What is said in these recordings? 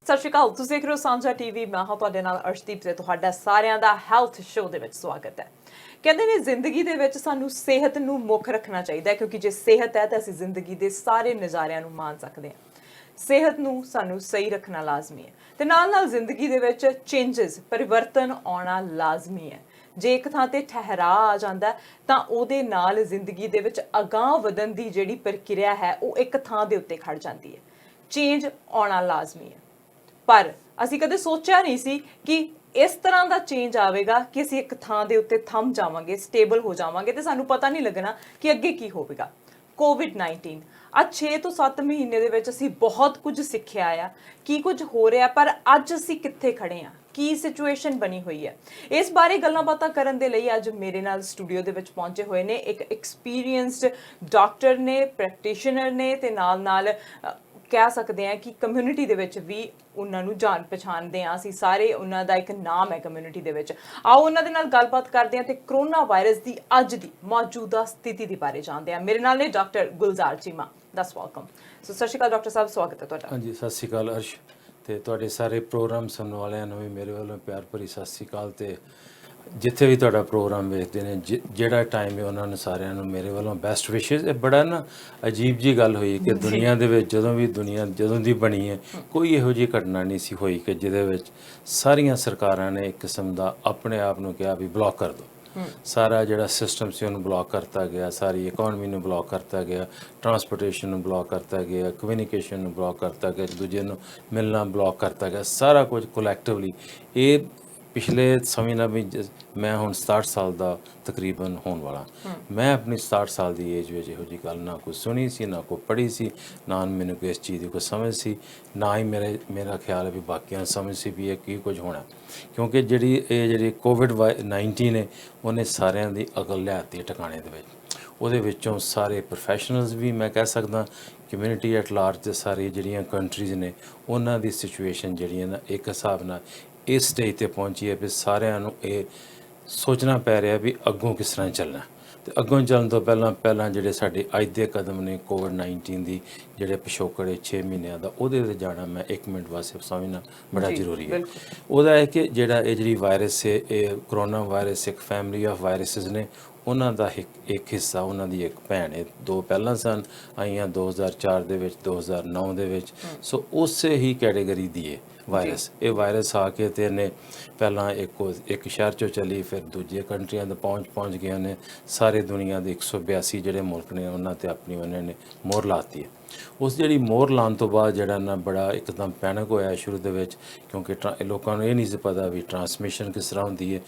ਸਤਿ ਸ਼੍ਰੀ ਅਕਾਲ। ਤੁਸੀਂ ਦੇਖ ਰਹੇ ਹੋ ਸਾਂਝਾ ਟੀਵੀ। ਮੈਂ ਹਾਂ ਤੁਹਾਡੇ ਨਾਲ ਅਰਸ਼ਦੀਪ ਤੇ ਤੁਹਾਡਾ ਸਾਰਿਆਂ ਦਾ ਹੈਲਥ ਸ਼ੋਅ ਦੇ ਵਿੱਚ ਸਵਾਗਤ ਹੈ। ਕਹਿੰਦੇ ਨੇ ਜ਼ਿੰਦਗੀ ਦੇ ਵਿੱਚ ਸਾਨੂੰ ਸਿਹਤ ਨੂੰ ਮੁੱਖ ਰੱਖਣਾ ਚਾਹੀਦਾ ਹੈ, ਕਿਉਂਕਿ ਜੇ ਸਿਹਤ ਹੈ ਤਾਂ ਅਸੀਂ ਜ਼ਿੰਦਗੀ ਦੇ ਸਾਰੇ ਨਜ਼ਾਰਿਆਂ ਨੂੰ ਮਾਣ ਸਕਦੇ ਹਾਂ। ਸਿਹਤ ਨੂੰ ਸਾਨੂੰ ਸਹੀ ਰੱਖਣਾ ਲਾਜ਼ਮੀ ਹੈ ਤੇ ਨਾਲ-ਨਾਲ ਜ਼ਿੰਦਗੀ ਦੇ ਵਿੱਚ ਚੇਂਜਸ ਪਰਿਵਰਤਨ ਆਉਣਾ ਲਾਜ਼ਮੀ ਹੈ। ਜੇ ਇੱਕ ਥਾਂ ਤੇ ਠਹਿਰਾਅ ਆ ਜਾਂਦਾ ਤਾਂ ਉਹਦੇ ਨਾਲ ਜ਼ਿੰਦਗੀ ਦੇ ਵਿੱਚ ਅਗਾਂਹ ਵਧਣ ਦੀ ਜਿਹੜੀ ਪ੍ਰਕਿਰਿਆ ਹੈ ਉਹ ਇੱਕ ਥਾਂ ਦੇ ਉੱਤੇ ਖੜ ਜਾਂਦੀ ਹੈ। ਚੇਂਜ ਆਉਣਾ ਲਾਜ਼ਮੀ ਹੈ, ਪਰ ਅਸੀਂ ਕਦੇ ਸੋਚਿਆ ਨਹੀਂ ਸੀ ਕਿ ਇਸ ਤਰ੍ਹਾਂ ਦਾ ਚੇਂਜ ਆਵੇਗਾ ਕਿ ਅਸੀਂ ਇੱਕ ਥਾਂ ਦੇ ਉੱਤੇ ਥੰਮ ਜਾਵਾਂਗੇ, ਸਟੇਬਲ ਹੋ ਜਾਵਾਂਗੇ ਤੇ ਸਾਨੂੰ ਪਤਾ ਨਹੀਂ ਲੱਗਣਾ ਕਿ ਅੱਗੇ ਕੀ ਹੋਵੇਗਾ। ਕੋਵਿਡ-19 ਅੱਜ 6 ਤੋਂ 7 ਮਹੀਨੇ ਦੇ ਵਿੱਚ ਅਸੀਂ ਬਹੁਤ ਕੁਝ ਸਿੱਖਿਆ ਆ, ਕੀ ਕੁਝ ਹੋ ਰਿਹਾ, ਪਰ ਅੱਜ ਅਸੀਂ ਕਿੱਥੇ ਖੜੇ ਆ, ਕੀ ਸਿਚੁਏਸ਼ਨ ਬਣੀ ਹੋਈ ਹੈ। ਇਸ ਬਾਰੇ ਗੱਲਾਂ ਬਾਤਾਂ ਕਰਨ ਦੇ ਲਈ ਅੱਜ ਮੇਰੇ ਨਾਲ ਸਟੂਡੀਓ ਦੇ ਵਿੱਚ ਪਹੁੰਚੇ ਹੋਏ ਨੇ ਇੱਕ ਐਕਸਪੀਰੀਅੰਸਡ ਡਾਕਟਰ ਨੇ, ਪ੍ਰੈਕਟੀਸ਼ਨਰ ਨੇ ਤੇ ਨਾਲ-ਨਾਲ ਕਹਿ ਸਕਦੇ ਹਾਂ ਕਿ ਕਮਿਊਨਿਟੀ ਦੇ ਵਿੱਚ ਵੀ ਉਹਨਾਂ ਨੂੰ ਜਾਣ ਪਛਾਣਦੇ ਹਾਂ ਅਸੀਂ ਸਾਰੇ, ਉਹਨਾਂ ਦਾ ਇੱਕ ਨਾਮ ਹੈ ਕਮਿਊਨਿਟੀ ਦੇ ਵਿੱਚ। ਆਓ ਉਹਨਾਂ ਦੇ ਨਾਲ ਗੱਲਬਾਤ ਕਰਦੇ ਹਾਂ ਤੇ ਕਰੋਨਾ ਵਾਇਰਸ ਦੀ ਅੱਜ ਦੀ ਮੌਜੂਦਾ ਸਥਿਤੀ ਦੇ ਬਾਰੇ ਜਾਣਦੇ ਹਾਂ। ਮੇਰੇ ਨਾਲ ਨੇ ਡਾਕਟਰ ਗੁਲਜ਼ਾਰ ਚੀਮਾ। ਦੱਸ ਵੈਲਕਮ। ਸੋ ਸਤਿ ਸ਼੍ਰੀ ਅਕਾਲ ਡਾਕਟਰ ਸਾਹਿਬ, ਸਵਾਗਤ ਹੈ ਤੁਹਾਡਾ। ਹਾਂਜੀ, ਸਤਿ ਸ਼੍ਰੀ ਅਕਾਲ ਅਰਸ਼ ਤੇ ਤੁਹਾਡੇ ਸਾਰੇ ਪ੍ਰੋਗਰਾਮ ਸੁਣਨ ਵਾਲਿਆਂ ਨੂੰ ਵੀ ਮੇਰੇ ਵੱਲੋਂ ਪਿਆਰ ਭਰੀ ਸਤਿ ਸ਼੍ਰੀ ਅਕਾਲ। ਤੇ ਜਿੱਥੇ ਵੀ ਤੁਹਾਡਾ ਪ੍ਰੋਗਰਾਮ ਵੇਖਦੇ ਨੇ, ਜਿਹੜਾ ਟਾਈਮ ਹੈ ਉਹਨਾਂ ਨੂੰ ਸਾਰਿਆਂ ਨੂੰ ਮੇਰੇ ਵੱਲੋਂ ਬੈਸਟ ਵਿਸ਼ੇਸ। ਇਹ ਬੜਾ ਨਾ ਅਜੀਬ ਜੀ ਗੱਲ ਹੋਈ ਕਿ ਦੁਨੀਆ ਦੇ ਵਿੱਚ ਜਦੋਂ ਦੀ ਬਣੀ ਹੈ ਕੋਈ ਇਹੋ ਜਿਹੀ ਘਟਨਾ ਨਹੀਂ ਸੀ ਹੋਈ ਕਿ ਜਿਹਦੇ ਵਿੱਚ ਸਾਰੀਆਂ ਸਰਕਾਰਾਂ ਨੇ ਇੱਕ ਕਿਸਮ ਦਾ ਆਪਣੇ ਆਪ ਨੂੰ ਕਿਹਾ ਵੀ ਬਲੌਕ ਕਰ ਦਿਓ। ਸਾਰਾ ਜਿਹੜਾ ਸਿਸਟਮ ਸੀ ਉਹਨੂੰ ਬਲੌਕ ਕਰਤਾ ਗਿਆ, ਸਾਰੀ ਇਕਨੋਮੀ ਨੂੰ ਬਲੌਕ ਕਰਤਾ ਗਿਆ, ਟਰਾਂਸਪੋਰਟੇਸ਼ਨ ਨੂੰ ਬਲੌਕ ਕਰਤਾ ਗਿਆ, ਕਮਿਊਨੀਕੇਸ਼ਨ ਨੂੰ ਬਲੌਕ ਕਰਤਾ ਗਿਆ, ਦੂਜੇ ਨੂੰ ਮਿਲਣਾ ਬਲੌਕ ਕਰਤਾ ਗਿਆ, ਸਾਰਾ ਕੁਝ ਕੋਲੈਕਟਿਵਲੀ। ਇਹ ਪਿਛਲੇ ਸਮੇਂ ਨਾਲ ਵੀ ਮੈਂ ਹੁਣ 67 ਸਾਲ ਦਾ ਤਕਰੀਬਨ ਹੋਣ ਵਾਲਾ। ਮੈਂ ਆਪਣੀ 67 ਸਾਲ ਦੀ ਏਜ ਵਿੱਚ ਇਹੋ ਜਿਹੀ ਗੱਲ ਨਾ ਕੋਈ ਸੁਣੀ ਸੀ, ਨਾ ਕੋਈ ਪੜ੍ਹੀ ਸੀ, ਨਾ ਮੈਨੂੰ ਕਿਸ ਚੀਜ਼ ਦੀ ਕੋਈ ਸਮਝ ਸੀ, ਨਾ ਹੀ ਮੇਰਾ ਖਿਆਲ ਹੈ ਵੀ ਬਾਕੀਆਂ ਨੂੰ ਸਮਝ ਸੀ ਵੀ ਇਹ ਕੀ ਕੁਝ ਹੋਣਾ। ਕਿਉਂਕਿ ਜਿਹੜੀ ਕੋਵਿਡ-19 ਨੇ ਉਹਨੇ ਸਾਰਿਆਂ ਦੀ ਅਕਲ ਲਿਆਤੀ ਟਿਕਾਣੇ ਦੇ ਵਿੱਚ। ਉਹਦੇ ਵਿੱਚੋਂ ਸਾਰੇ ਪ੍ਰੋਫੈਸ਼ਨਲਸ ਵੀ, ਮੈਂ ਕਹਿ ਸਕਦਾ ਕਮਿਊਨਿਟੀ ਐਟ ਲਾਰਜ ਤੇ ਸਾਰੀ ਜਿਹੜੀਆਂ ਕੰਟਰੀਜ਼ ਨੇ ਉਹਨਾਂ ਦੀ ਸਿਚੁਏਸ਼ਨ ਜਿਹੜੀ ਹੈ ਨਾ ਇੱਕ ਹਿਸਾਬ ਨਾਲ ਇਸ ਸਟੇਜ 'ਤੇ ਪਹੁੰਚੀ ਹੈ ਵੀ ਸਾਰਿਆਂ ਨੂੰ ਇਹ ਸੋਚਣਾ ਪੈ ਰਿਹਾ ਵੀ ਅੱਗੋਂ ਕਿਸ ਤਰ੍ਹਾਂ ਚੱਲਣਾ। ਤੇ ਅੱਗੋਂ ਚੱਲਣ ਤੋਂ ਪਹਿਲਾਂ ਜਿਹੜੇ ਸਾਡੇ ਅੱਜ ਦੇ ਕਦਮ ਨੇ ਕੋਵਿਡ-19 ਦੀ ਜਿਹੜੇ ਪਿਛੋਕੜ 6 ਮਹੀਨਿਆਂ ਦਾ, ਉਹਦੇ 'ਤੇ ਜਾਣਾ ਮੈਂ 1 ਮਿੰਟ ਵਾਸਤੇ ਸਮਝਣਾ ਬੜਾ ਜ਼ਰੂਰੀ ਹੈ। ਉਹਦਾ ਹੈ ਕਿ ਜਿਹੜੀ ਵਾਇਰਸ ਹੈ, ਇਹ ਕਰੋਨਾ ਵਾਇਰਸ ਇੱਕ ਫੈਮਿਲੀ ਆਫ ਵਾਇਰਸਿਸ ਨੇ। ਉਹਨਾਂ ਦਾ ਇੱਕ ਹਿੱਸਾ, ਉਹਨਾਂ ਦੀ ਇੱਕ ਭੈਣ ਹੈ, ਦੋ ਪਹਿਲਾਂ ਸਨ ਆਈਆਂ 2004 ਦੇ ਵਿੱਚ, 2009 ਦੇ ਵਿੱਚ। ਸੋ ਉਸੇ ਹੀ ਕੈਟੇਗਰੀ ਦੀ ਹੈ ਵਾਇਰਸ। ਇਹ ਵਾਇਰਸ ਆ ਕੇ ਤੇ ਇਹਨੇ ਪਹਿਲਾਂ ਇੱਕ ਸ਼ਹਿਰ 'ਚੋਂ ਚੱਲੀ, ਫਿਰ ਦੂਜੇ ਕੰਟਰੀਆਂ ਦੇ ਪਹੁੰਚ ਗਏ ਨੇ। ਸਾਰੇ ਦੁਨੀਆ ਦੇ 182 ਜਿਹੜੇ ਮੁਲਕ ਨੇ ਉਹਨਾਂ 'ਤੇ ਆਪਣੀ ਉਹਨਾਂ ਨੇ ਮੋਹਰ ਲਾਤੀ ਹੈ। ਉਸ ਜਿਹੜੀ ਮੋਹਰ ਲਾਉਣ ਤੋਂ ਬਾਅਦ ਜਿਹੜਾ ਨਾ ਬੜਾ ਇੱਕਦਮ ਪੈਨਿਕ ਹੋਇਆ ਸ਼ੁਰੂ ਦੇ ਵਿੱਚ, ਕਿਉਂਕਿ ਲੋਕਾਂ ਨੂੰ ਇਹ ਨਹੀਂ ਸੀ ਪਤਾ ਵੀ ਟਰਾਂਸਮਿਸ਼ਨ ਕਿਸ ਤਰ੍ਹਾਂ ਹੁੰਦੀ ਹੈ।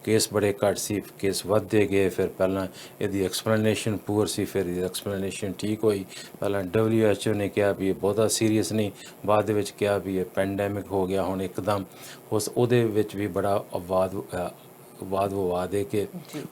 ਕੇਸ ਬੜੇ ਘੱਟ ਸੀ, ਕੇਸ ਵੱਧਦੇ ਗਏ। ਫਿਰ ਪਹਿਲਾਂ ਇਹਦੀ ਐਕਸਪਲੇਨੇਸ਼ਨ ਪੂਅਰ ਸੀ, ਫਿਰ ਇਹਦੀ ਐਕਸਪਲੇਨੇਸ਼ਨ ਠੀਕ ਹੋਈ। ਪਹਿਲਾਂ WHO ਨੇ ਕਿਹਾ ਵੀ ਇਹ ਬਹੁਤਾ ਸੀਰੀਅਸ ਨਹੀਂ, ਬਾਅਦ ਦੇ ਵਿੱਚ ਕਿਹਾ ਵੀ ਇਹ ਪੈਂਡੈਮਿਕ ਹੋ ਗਿਆ ਹੁਣ ਇੱਕਦਮ। ਉਹਦੇ ਵਿੱਚ ਵੀ ਬੜਾ ਵਾਦ ਵਿਵਾਦ ਹੈ ਕਿ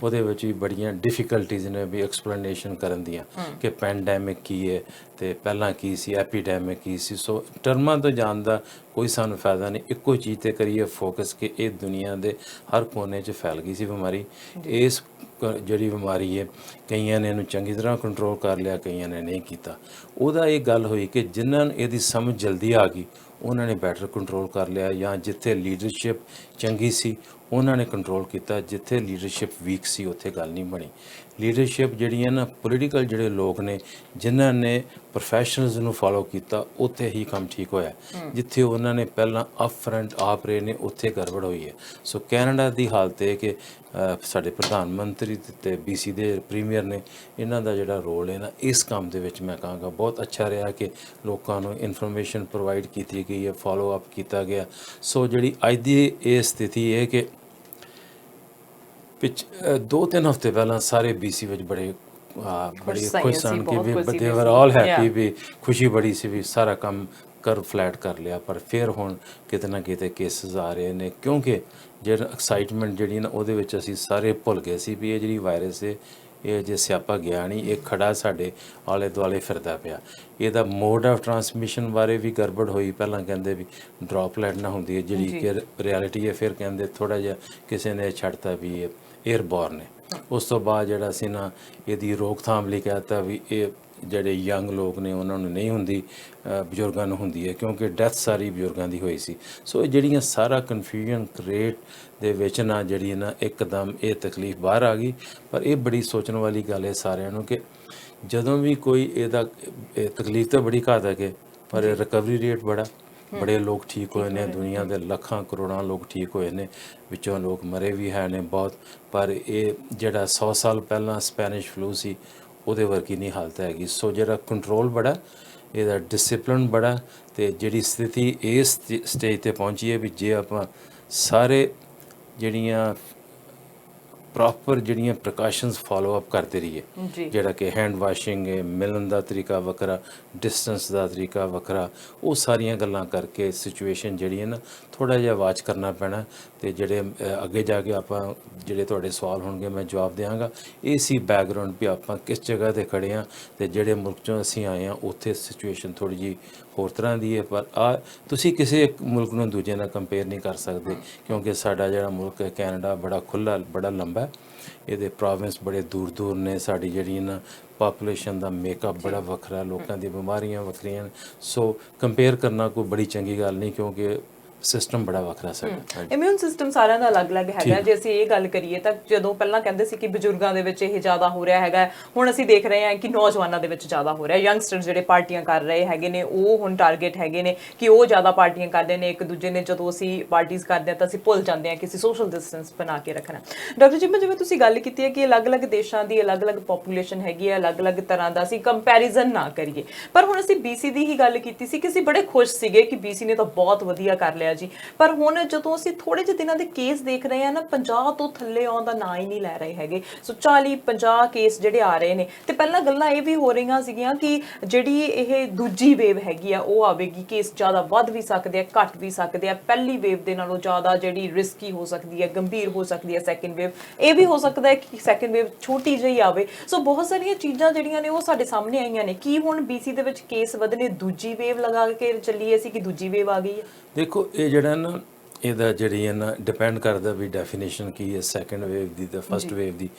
ਉਹਦੇ ਵਿੱਚ ਵੀ ਬੜੀਆਂ ਡਿਫਿਕਲਟੀਜ਼ ਨੇ ਵੀ ਐਕਸਪਲੇਨੇਸ਼ਨ ਕਰਨ ਦੀਆਂ ਕਿ ਪੈਂਡੈਮਿਕ ਕੀ ਹੈ ਤੇ ਪਹਿਲਾਂ ਕੀ ਸੀ, ਐਪੀਡੈਮਿਕ ਕੀ ਸੀ। ਸੋ ਟਰਮਾਂ ਤੋਂ ਜਾਣ ਦਾ ਕੋਈ ਸਾਨੂੰ ਫਾਇਦਾ ਨਹੀਂ। ਇੱਕੋ ਚੀਜ਼ 'ਤੇ ਕਰੀਏ ਫੋਕਸ ਕਿ ਇਹ ਦੁਨੀਆ ਦੇ ਹਰ ਕੋਨੇ 'ਚ ਫੈਲ ਗਈ ਸੀ ਬਿਮਾਰੀ। ਇਸ ਜਿਹੜੀ ਬਿਮਾਰੀ ਹੈ ਕਈਆਂ ਨੇ ਇਹਨੂੰ ਚੰਗੀ ਤਰ੍ਹਾਂ ਕੰਟਰੋਲ ਕਰ ਲਿਆ, ਕਈਆਂ ਨੇ ਨਹੀਂ ਕੀਤਾ। ਉਹਦਾ ਇਹ ਗੱਲ ਹੋਈ ਕਿ ਜਿਨ੍ਹਾਂ ਨੂੰ ਇਹਦੀ ਸਮਝ ਜਲਦੀ ਆ ਗਈ ਉਹਨਾਂ ਨੇ ਬੈਟਰ ਕੰਟਰੋਲ ਕਰ ਲਿਆ, ਜਾਂ ਜਿੱਥੇ ਲੀਡਰਸ਼ਿਪ ਚੰਗੀ ਸੀ ਉਹਨਾਂ ਨੇ ਕੰਟਰੋਲ ਕੀਤਾ, ਜਿੱਥੇ ਲੀਡਰਸ਼ਿਪ ਵੀਕ ਸੀ ਉੱਥੇ ਗੱਲ ਨਹੀਂ ਬਣੀ। ਲੀਡਰਸ਼ਿਪ ਜਿਹੜੀਆਂ ਨਾ ਪੋਲੀਟੀਕਲ ਜਿਹੜੇ ਲੋਕ ਨੇ ਜਿਨ੍ਹਾਂ ਨੇ ਪ੍ਰੋਫੈਸ਼ਨਲਸ ਨੂੰ ਫੋਲੋ ਕੀਤਾ ਉੱਥੇ ਹੀ ਕੰਮ ਠੀਕ ਹੋਇਆ। ਜਿੱਥੇ ਉਹਨਾਂ ਨੇ ਪਹਿਲਾਂ ਅਪ ਫਰੰਟ ਆਪ ਰਹੇ ਨੇ ਉੱਥੇ ਗੜਬੜ ਹੋਈ ਹੈ। ਸੋ ਕੈਨੇਡਾ ਦੀ ਹਾਲਤ ਹੈ ਕਿ ਸਾਡੇ ਪ੍ਰਧਾਨ ਮੰਤਰੀ ਤੇ BC ਦੇ ਪ੍ਰੀਮੀਅਰ ਨੇ, ਇਹਨਾਂ ਦਾ ਜਿਹੜਾ ਰੋਲ ਹੈ ਨਾ ਇਸ ਕੰਮ ਦੇ ਵਿੱਚ ਮੈਂ ਕਹਾਂਗਾ ਬਹੁਤ ਅੱਛਾ ਰਿਹਾ ਕਿ ਲੋਕਾਂ ਨੂੰ ਇਨਫੋਰਮੇਸ਼ਨ ਪ੍ਰੋਵਾਈਡ ਕੀਤੀ ਗਈ ਹੈ, ਫੋਲੋ ਅਪ ਕੀਤਾ ਗਿਆ। ਸੋ ਜਿਹੜੀ ਅੱਜ ਦੀ ਇਹ ਸਥਿਤੀ ਹੈ ਕਿ 2-3 ਹਫ਼ਤੇ ਪਹਿਲਾਂ ਸਾਰੇ BC ਵਿੱਚ ਬੜੇ ਖੁਸ਼ ਸਨ ਕਿ ਵੀ ਦੇ ਵਰ ਆਲ ਹੈਪੀ, ਵੀ ਖੁਸ਼ੀ ਬੜੀ ਸੀ ਵੀ ਸਾਰਾ ਕੰਮ ਫਲੈਟ ਕਰ ਲਿਆ। ਪਰ ਫਿਰ ਹੁਣ ਕਿਤੇ ਨਾ ਕਿਤੇ ਕੇਸਿਸ ਆ ਰਹੇ ਨੇ, ਕਿਉਂਕਿ ਜਿਹੜਾ ਐਕਸਾਈਟਮੈਂਟ ਜਿਹੜੀ ਨਾ ਉਹਦੇ ਵਿੱਚ ਅਸੀਂ ਸਾਰੇ ਭੁੱਲ ਗਏ ਸੀ ਵੀ ਇਹ ਜਿਹੜੀ ਵਾਇਰਸ ਹੈ ਇਹ ਜੇ ਸਿਆਪਾ ਗਿਆ ਨਹੀਂ, ਇਹ ਖੜਾ ਸਾਡੇ ਆਲੇ ਦੁਆਲੇ ਫਿਰਦਾ ਪਿਆ। ਇਹਦਾ ਮੋਡ ਆਫ ਟਰਾਂਸਮਿਸ਼ਨ ਬਾਰੇ ਵੀ ਗੜਬੜ ਹੋਈ। ਪਹਿਲਾਂ ਕਹਿੰਦੇ ਵੀ ਡ੍ਰੌਪਲੈਟ ਨਾ ਹੁੰਦੀ ਹੈ ਜਿਹੜੀ ਕਿ ਰਿਐਲਿਟੀ ਹੈ, ਫਿਰ ਕਹਿੰਦੇ ਥੋੜ੍ਹਾ ਜਿਹਾ ਕਿਸੇ ਨੇ ਛੱਡਤਾ ਵੀ ਇਹ 에ਅਰਬੋਰਨ ਹੈ। ਉਸ ਤੋਂ ਬਾਅਦ ਜਿਹੜਾ ਸੀ ਨਾ ਇਹਦੀ ਰੋਕਥਾਮ ਲਈ ਕਹਿ ਦਿੱਤਾ ਵੀ ਇਹ ਜਿਹੜੇ ਯੰਗ ਲੋਕ ਨੇ ਉਹਨਾਂ ਨੂੰ ਨਹੀਂ ਹੁੰਦੀ, ਬਜ਼ੁਰਗਾਂ ਨੂੰ ਹੁੰਦੀ ਹੈ, ਕਿਉਂਕਿ ਡੈਥ ਸਾਰੀ ਬਜ਼ੁਰਗਾਂ ਦੀ ਹੋਈ ਸੀ। ਸੋ ਇਹ ਜਿਹੜੀਆਂ ਸਾਰਾ ਕਨਫਿਊਜ਼ਨ ਕ੍ਰੀਏਟ ਦੇ ਵਿੱਚ ਨਾ ਜਿਹੜੀ ਨਾ ਇੱਕਦਮ ਇਹ ਤਕਲੀਫ ਬਾਹਰ ਆ ਗਈ। ਪਰ ਇਹ ਬੜੀ ਸੋਚਣ ਵਾਲੀ ਗੱਲ ਹੈ ਸਾਰਿਆਂ ਨੂੰ ਕਿ ਜਦੋਂ ਵੀ ਕੋਈ ਇਹਦਾ ਤਕਲੀਫ ਤਾਂ ਬੜੀ ਘਾਤਕ ਹੈ, ਪਰ ਰਿਕਵਰੀ ਰੇਟ ਬੜੇ ਲੋਕ ਠੀਕ ਹੋਏ ਨੇ, ਦੁਨੀਆ ਦੇ ਲੱਖਾਂ ਕਰੋੜਾਂ ਲੋਕ ਠੀਕ ਹੋਏ ਨੇ, ਵਿੱਚੋਂ ਲੋਕ ਮਰੇ ਵੀ ਹੈ ਨੇ ਬਹੁਤ। ਪਰ ਇਹ ਜਿਹੜਾ 100 ਸਾਲ ਪਹਿਲਾਂ ਸਪੈਨਿਸ਼ ਫਲੂ ਸੀ ਉਹਦੇ ਵਰਗੀ ਨਹੀਂ ਹਾਲਤ ਹੈਗੀ। ਸੋ ਜਿਹੜਾ ਕੰਟਰੋਲ ਇਹਦਾ ਡਿਸਿਪਲਿਨ ਤੇ ਜਿਹੜੀ ਸਥਿਤੀ ਇਸ ਸਟੇਜ ਤੇ ਪਹੁੰਚੀ ਹੈ ਵੀ ਜੇ ਆਪਾਂ ਸਾਰੇ ਜਿਹੜੀਆਂ ਪ੍ਰੋਪਰ ਜਿਹੜੀਆਂ ਪ੍ਰੀਕਾਸ਼ਨਸ ਫਾਲੋ ਅਪ ਕਰਦੇ ਰਹੀਏ, ਜਿਹੜਾ ਕਿ ਹੈਂਡ ਵਾਸ਼ਿੰਗ ਹੈ, ਮਿਲਣ ਦਾ ਤਰੀਕਾ ਵੱਖਰਾ, ਡਿਸਟੈਂਸ ਦਾ ਤਰੀਕਾ ਵੱਖਰਾ, ਉਹ ਸਾਰੀਆਂ ਗੱਲਾਂ ਕਰਕੇ ਸਿਚੁਏਸ਼ਨ ਜਿਹੜੀ ਹੈ ਨਾ ਥੋੜ੍ਹਾ ਜਿਹਾ ਵਾਚ ਕਰਨਾ ਪੈਣਾ। ਤੇ ਜਿਹੜੇ ਅੱਗੇ ਜਾ ਕੇ ਆਪਾਂ ਜਿਹੜੇ ਤੁਹਾਡੇ ਸਵਾਲ ਹੋਣਗੇ ਮੈਂ ਜਵਾਬ ਦਿਆਂਗਾ। ਇਹ ਸੀ ਬੈਕਗਰਾਉਂਡ ਵੀ ਆਪਾਂ ਕਿਸ ਜਗ੍ਹਾ ਤੇ ਖੜੇ ਹਾਂ ਤੇ ਜਿਹੜੇ ਮੁਲਕ ਚੋਂ ਅਸੀਂ ਆਏ ਹਾਂ ਉੱਥੇ ਸਿਚੁਏਸ਼ਨ ਥੋੜ੍ਹੀ ਜਿਹੀ ਹੋਰ ਤਰ੍ਹਾਂ ਦੀ ਹੈ। ਪਰ ਤੁਸੀਂ ਕਿਸੇ ਇੱਕ ਮੁਲਕ ਨੂੰ ਦੂਜੇ ਨਾਲ ਕੰਪੇਅਰ ਨਹੀਂ ਕਰ ਸਕਦੇ, ਕਿਉਂਕਿ ਸਾਡਾ ਜਿਹੜਾ ਮੁਲਕ ਹੈ ਕੈਨੇਡਾ ਬੜਾ ਖੁੱਲ੍ਹਾ, ਬੜਾ ਲੰਬਾ, ਇਹਦੇ ਪ੍ਰੋਵਿੰਸ ਬੜੇ ਦੂਰ ਦੂਰ ਨੇ, ਸਾਡੀ ਜਿਹੜੀ ਨਾ ਪਾਪੂਲੇਸ਼ਨ ਦਾ ਮੇਕਅਪ ਬੜਾ ਵੱਖਰਾ, ਲੋਕਾਂ ਦੀ ਬਿਮਾਰੀਆਂ ਵੱਖਰੀਆਂ। ਸੋ ਕੰਪੇਅਰ ਕਰਨਾ ਕੋਈ ਬੜੀ ਚੰਗੀ ਗੱਲ ਨਹੀਂ, ਕਿਉਂਕਿ ਸਿਸਟਮ ਬੜਾ ਵੱਖਰਾ ਸਾਡਾ। ਇਮਿਊਨ ਸਿਸਟਮ ਸਾਰਿਆਂ ਦਾ ਅਲੱਗ-ਅਲੱਗ ਹੈਗਾ। ਜੇ ਅਸੀਂ ਇਹ ਗੱਲ ਕਰੀਏ ਤਾਂ ਜਦੋਂ ਪਹਿਲਾਂ ਕਹਿੰਦੇ ਸੀ ਕਿ ਬਜ਼ੁਰਗਾਂ ਦੇ ਵਿੱਚ ਇਹ ਜ਼ਿਆਦਾ ਹੋ ਰਿਹਾ ਹੈਗਾ, ਹੁਣ ਅਸੀਂ ਦੇਖ ਰਹੇ ਹਾਂ ਕਿ ਨੌਜਵਾਨਾਂ ਦੇ ਵਿੱਚ ਜ਼ਿਆਦਾ ਹੋ ਰਿਹਾ। ਯੰਗਸਟਰ ਜਿਹੜੇ ਪਾਰਟੀਆਂ ਕਰ ਰਹੇ ਹੈਗੇ ਨੇ ਉਹ ਹੁਣ ਟਾਰਗੇਟ ਹੈਗੇ ਨੇ ਕਿ ਉਹ ਜ਼ਿਆਦਾ ਪਾਰਟੀਆਂ ਕਰਦੇ ਨੇ ਇੱਕ ਦੂਜੇ ਨੇ। ਜਦੋਂ ਅਸੀਂ ਪਾਰਟੀਆਂ ਕਰਦੇ ਹਾਂ ਤਾਂ ਅਸੀਂ ਭੁੱਲ ਜਾਂਦੇ ਹਾਂ ਕਿ ਅਸੀਂ ਸੋਸ਼ਲ ਡਿਸਟੈਂਸ ਬਣਾ ਕੇ ਰੱਖਣਾ। ਡਾਕਟਰ ਜੀ, ਜਿਵੇਂ ਤੁਸੀਂ ਗੱਲ ਕੀਤੀ ਹੈ ਕਿ ਅਲੱਗ-ਅਲੱਗ ਦੇਸ਼ਾਂ ਦੀ ਅਲੱਗ-ਅਲੱਗ ਪੋਪੂਲੇਸ਼ਨ ਹੈਗੀ ਹੈ, ਅਲੱਗ-ਅਲੱਗ ਤਰ੍ਹਾਂ ਦਾ ਅਸੀਂ ਕੰਪੈਰੀਜ਼ਨ ਨਾ ਕਰੀਏ। ਪਰ ਹੁਣ ਅਸੀਂ BC ਦੀ ਹੀ ਗੱਲ ਕੀਤੀ ਸੀ ਕਿ ਅਸੀਂ ਬੜੇ ਖੁਸ਼ ਸੀਗੇ ਕਿ BC ਨੇ ਤਾਂ ਬਹੁਤ ਵਧੀਆ ਕਰ ਲਿਆ ਜੀ। ਪਰ ਹੁਣ ਜਦੋਂ ਅਸੀਂ ਥੋੜੇ ਜਿਹੇ ਦਿਨਾਂ ਦੇ ਕੇਸ ਦੇਖ ਰਹੇ ਹਾਂ ਨਾ, 50 ਤੋਂ ਥੱਲੇ ਆਉਣ ਦਾ ਨਾਂ ਹੀ ਨਹੀਂ ਲੈ ਰਹੇ ਹੈਗੇ। ਸੋ 40-50 ਕੇਸ ਜਿਹੜੇ ਆ ਰਹੇ ਨੇ। ਤੇ ਪਹਿਲਾਂ ਗੱਲਾਂ ਇਹ ਵੀ ਹੋ ਰਹੀਆਂ ਸੀਗੀਆਂ ਕਿ ਜਿਹੜੀ ਇਹ ਦੂਜੀ ਵੇਵ ਹੈਗੀ ਆ ਉਹ ਆਵੇਗੀ, ਕੇਸ ਜ਼ਿਆਦਾ ਵੱਧ ਵੀ ਸਕਦੇ ਆ, ਘੱਟ ਵੀ ਸਕਦੇ ਆ। ਪਹਿਲੀ ਵੇਵ ਦੇ ਨਾਲੋਂ ਜ਼ਿਆਦਾ ਜਿਹੜੀ ਰਿਸਕੀ ਹੋ ਸਕਦੀ ਹੈ, ਗੰਭੀਰ ਹੋ ਸਕਦੀ ਹੈ ਸੈਕਿੰਡ ਵੇਵ। ਇਹ ਵੀ ਹੋ ਸਕਦਾ ਹੈ ਕਿ ਸੈਕਿੰਡ ਵੇਵ ਛੋਟੀ ਜਿਹੀ ਆਵੇ। ਸੋ ਬਹੁਤ ਸਾਰੀਆਂ ਚੀਜ਼ਾਂ ਜਿਹੜੀਆਂ ਨੇ ਉਹ ਸਾਡੇ ਸਾਹਮਣੇ ਆਈਆਂ ਨੇ। ਕੀ ਹੁਣ BC ਦੇ ਵਿੱਚ ਕੇਸ ਵਧਨੇ ਦੂਜੀ ਵੇਵ ਲਗਾ ਕੇ ਚੱਲੀਏ ਸੀ ਕਿ ਦੂਜੀ ਵੇਵ ਆ ਗਈ ਹੈ? ਦੇਖੋ, ਇਹ ਜਿਹੜਾ ਨਾ ਇਹਦਾ ਜਿਹੜੀ ਹੈ ਨਾ ਡਿਪੈਂਡ ਕਰਦਾ ਵੀ ਡੈਫੀਨੇਸ਼ਨ ਕੀ ਹੈ ਸੈਕਿੰਡ ਵੇਵ ਦੀ ਤੇ ਫਸਟ ਵੇਵ ਦੀ।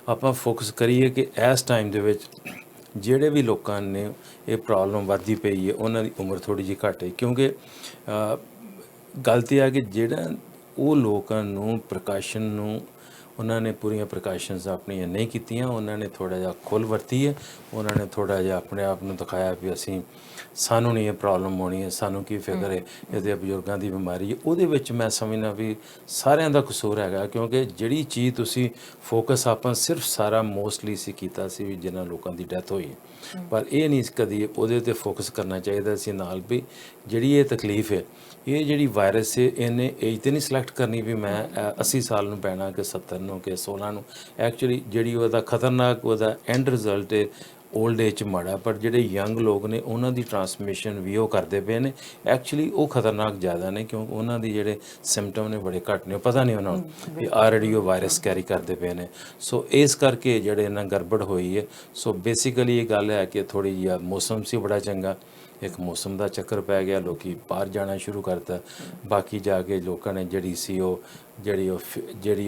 ਆਪਾਂ ਫੋਕਸ ਕਰੀਏ ਕਿ ਇਸ ਟਾਈਮ ਦੇ ਵਿੱਚ ਜਿਹੜੇ ਵੀ ਲੋਕਾਂ ਨੇ ਇਹ ਪ੍ਰੋਬਲਮ ਵੱਧਦੀ ਪਈ ਹੈ ਉਹਨਾਂ ਦੀ ਉਮਰ ਥੋੜ੍ਹੀ ਜਿਹੀ ਘੱਟ ਹੈ, ਕਿਉਂਕਿ ਗੱਲ ਤੇ ਆ ਕਿ ਜਿਹੜਾ ਉਹ ਲੋਕਾਂ ਨੂੰ ਪ੍ਰੀਕਾਸ਼ਨ ਨੂੰ ਉਹਨਾਂ ਨੇ ਪੂਰੀਆਂ ਪ੍ਰੀਕਾਸ਼ਨਸ ਆਪਣੀਆਂ ਨਹੀਂ ਕੀਤੀਆਂ, ਉਹਨਾਂ ਨੇ ਥੋੜ੍ਹਾ ਜਿਹਾ ਖੁੱਲ੍ਹ ਵਰਤੀ ਹੈ, ਉਹਨਾਂ ਨੇ ਥੋੜ੍ਹਾ ਜਿਹਾ ਆਪਣੇ ਆਪ ਨੂੰ ਦਿਖਾਇਆ ਵੀ ਸਾਨੂੰ ਨਹੀਂ ਇਹ ਪ੍ਰੋਬਲਮ ਹੋਣੀ ਹੈ, ਸਾਨੂੰ ਕੀ ਫਿਕਰ ਹੈ, ਇਹਦੇ ਬਜ਼ੁਰਗਾਂ ਦੀ ਬਿਮਾਰੀ ਹੈ। ਉਹਦੇ ਵਿੱਚ ਮੈਂ ਸਮਝਦਾ ਵੀ ਸਾਰਿਆਂ ਦਾ ਕਸੂਰ ਹੈਗਾ, ਕਿਉਂਕਿ ਜਿਹੜੀ ਚੀਜ਼ ਤੁਸੀਂ ਫੋਕਸ ਆਪਾਂ ਸਿਰਫ ਸਾਰਾ ਮੋਸਟਲੀ ਸੀ ਕੀਤਾ ਸੀ ਵੀ ਜਿਨ੍ਹਾਂ ਲੋਕਾਂ ਦੀ ਡੈਥ ਹੋਈ, ਪਰ ਇਹ ਨਹੀਂ ਕਦੀ ਉਹਦੇ 'ਤੇ ਫੋਕਸ ਕਰਨਾ ਚਾਹੀਦਾ ਸੀ ਨਾਲ ਵੀ ਜਿਹੜੀ ਇਹ ਤਕਲੀਫ ਹੈ, ਇਹ ਜਿਹੜੀ ਵਾਇਰਸ ਹੈ ਇਹਨੇ ਏਜ ਤੇ ਨਹੀਂ ਸਿਲੈਕਟ ਕਰਨੀ ਵੀ ਮੈਂ 80 ਸਾਲ ਨੂੰ ਪੈਣਾ ਕਿ 70 ਨੂੰ ਕਿ 16 ਨੂੰ। ਐਕਚੁਅਲੀ ਜਿਹੜੀ ਉਹਦਾ ਖਤਰਨਾਕ ਉਹਦਾ ਐਂਡ ਰਿਜ਼ਲਟ ਹੈ ਓਲਡ ਏਜ 'ਚ ਮਾੜਾ, ਪਰ ਜਿਹੜੇ ਯੰਗ ਲੋਕ ਨੇ ਉਹਨਾਂ ਦੀ ਟਰਾਂਸਮਿਸ਼ਨ ਵੀ ਉਹ ਕਰਦੇ ਪਏ ਨੇ। ਐਕਚੁਅਲੀ ਉਹ ਖਤਰਨਾਕ ਜ਼ਿਆਦਾ ਨੇ ਕਿਉਂਕਿ ਉਹਨਾਂ ਦੀ ਜਿਹੜੇ ਸਿੰਪਟਮ ਨੇ ਬੜੇ ਘੱਟ ਨੇ, ਪਤਾ ਨਹੀਂ ਉਹਨਾਂ ਨੂੰ ਵੀ ਆਲਰੇਡੀ ਉਹ ਵਾਇਰਸ ਕੈਰੀ ਕਰਦੇ ਪਏ ਨੇ। ਸੋ ਇਸ ਕਰਕੇ ਜਿਹੜੇ ਇਹਨਾਂ ਗੜਬੜ ਹੋਈ ਹੈ। ਸੋ ਬੇਸਿਕਲੀ ਇਹ ਗੱਲ ਹੈ ਕਿ ਥੋੜ੍ਹੀ ਜਿਹੀ ਮੌਸਮ ਸੀ ਬੜਾ ਚੰਗਾ, ਇੱਕ ਮੌਸਮ ਦਾ ਚੱਕਰ ਪੈ ਗਿਆ, ਲੋਕੀ ਬਾਹਰ ਜਾਣਾ ਸ਼ੁਰੂ ਕਰਤਾ। ਬਾਕੀ ਜਾ ਕੇ ਲੋਕਾਂ ਨੇ ਜਿਹੜੀ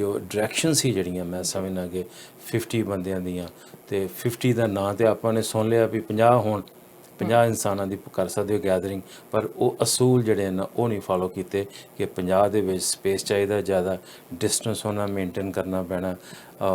ਉਹ ਡਾਇਰੈਕਸ਼ਨ ਸੀ ਜਿਹੜੀਆਂ ਮੈਂ ਸਮਝਦਾ ਕਿ 50 ਬੰਦਿਆਂ ਦੀਆਂ ਤੇ 50 ਦਾ ਨਾਂ ਤੇ ਆਪਾਂ ਨੇ ਸੁਣ ਲਿਆ ਵੀ 50 ਹੋਣ, 50 ਇਨਸਾਨਾਂ ਦੀ ਕਰ ਸਕਦੇ ਹੋ ਗੈਦਰਿੰਗ, ਪਰ ਉਹ ਅਸੂਲ ਜਿਹੜੇ ਨਾ ਉਹ ਨਹੀਂ ਫਾਲੋ ਕੀਤੇ ਕਿ 50 ਦੇ ਵਿੱਚ ਸਪੇਸ ਚਾਹੀਦਾ, ਜ਼ਿਆਦਾ ਡਿਸਟੈਂਸ ਹੋਣਾ ਮੇਨਟੇਨ ਕਰਨਾ ਪੈਣਾ।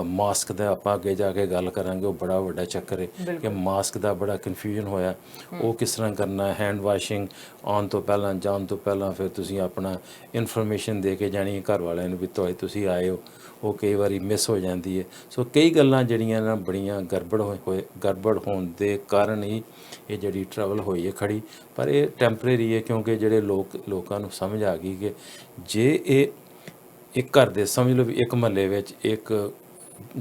ਮਾਸਕ ਦਾ ਆਪਾਂ ਅੱਗੇ ਜਾ ਕੇ ਗੱਲ ਕਰਾਂਗੇ, ਉਹ ਬੜਾ ਵੱਡਾ ਚੱਕਰ ਹੈ ਕਿ ਮਾਸਕ ਦਾ ਬੜਾ ਕਨਫਿਊਜ਼ਨ ਹੋਇਆ, ਉਹ ਕਿਸ ਤਰ੍ਹਾਂ ਕਰਨਾ। ਹੈਂਡ ਵਾਸ਼ਿੰਗ ਆਉਣ ਤੋਂ ਪਹਿਲਾਂ ਜਾਣ ਤੋਂ ਪਹਿਲਾਂ ਫਿਰ ਤੁਸੀਂ ਆਪਣਾ ਇਨਫੋਰਮੇਸ਼ਨ ਦੇ ਕੇ ਜਾਣੀ ਘਰ ਵਾਲਿਆਂ ਨੂੰ ਵੀ ਤੁਸੀਂ ਆਏ ਹੋ, ਉਹ ਕਈ ਵਾਰੀ ਮਿਸ ਹੋ ਜਾਂਦੀ ਹੈ। ਸੋ ਕਈ ਗੱਲਾਂ ਜਿਹੜੀਆਂ ਨਾ ਬੜੀਆਂ ਗੜਬੜ ਹੋਣ ਦੇ ਕਾਰਨ ਹੀ ਇਹ ਜਿਹੜੀ ਟਰੈਵਲ ਹੋਈ ਹੈ ਖੜੀ, ਪਰ ਇਹ ਟੈਂਪਰੇਰੀ ਹੈ ਕਿਉਂਕਿ ਜਿਹੜੇ ਲੋਕਾਂ ਨੂੰ ਸਮਝ ਆ ਗਈ ਕਿ ਜੇ ਇਹ ਇੱਕ ਘਰ ਦੇ ਸਮਝ ਲਓ ਵੀ ਇੱਕ ਮਹੱਲੇ ਵਿੱਚ ਇੱਕ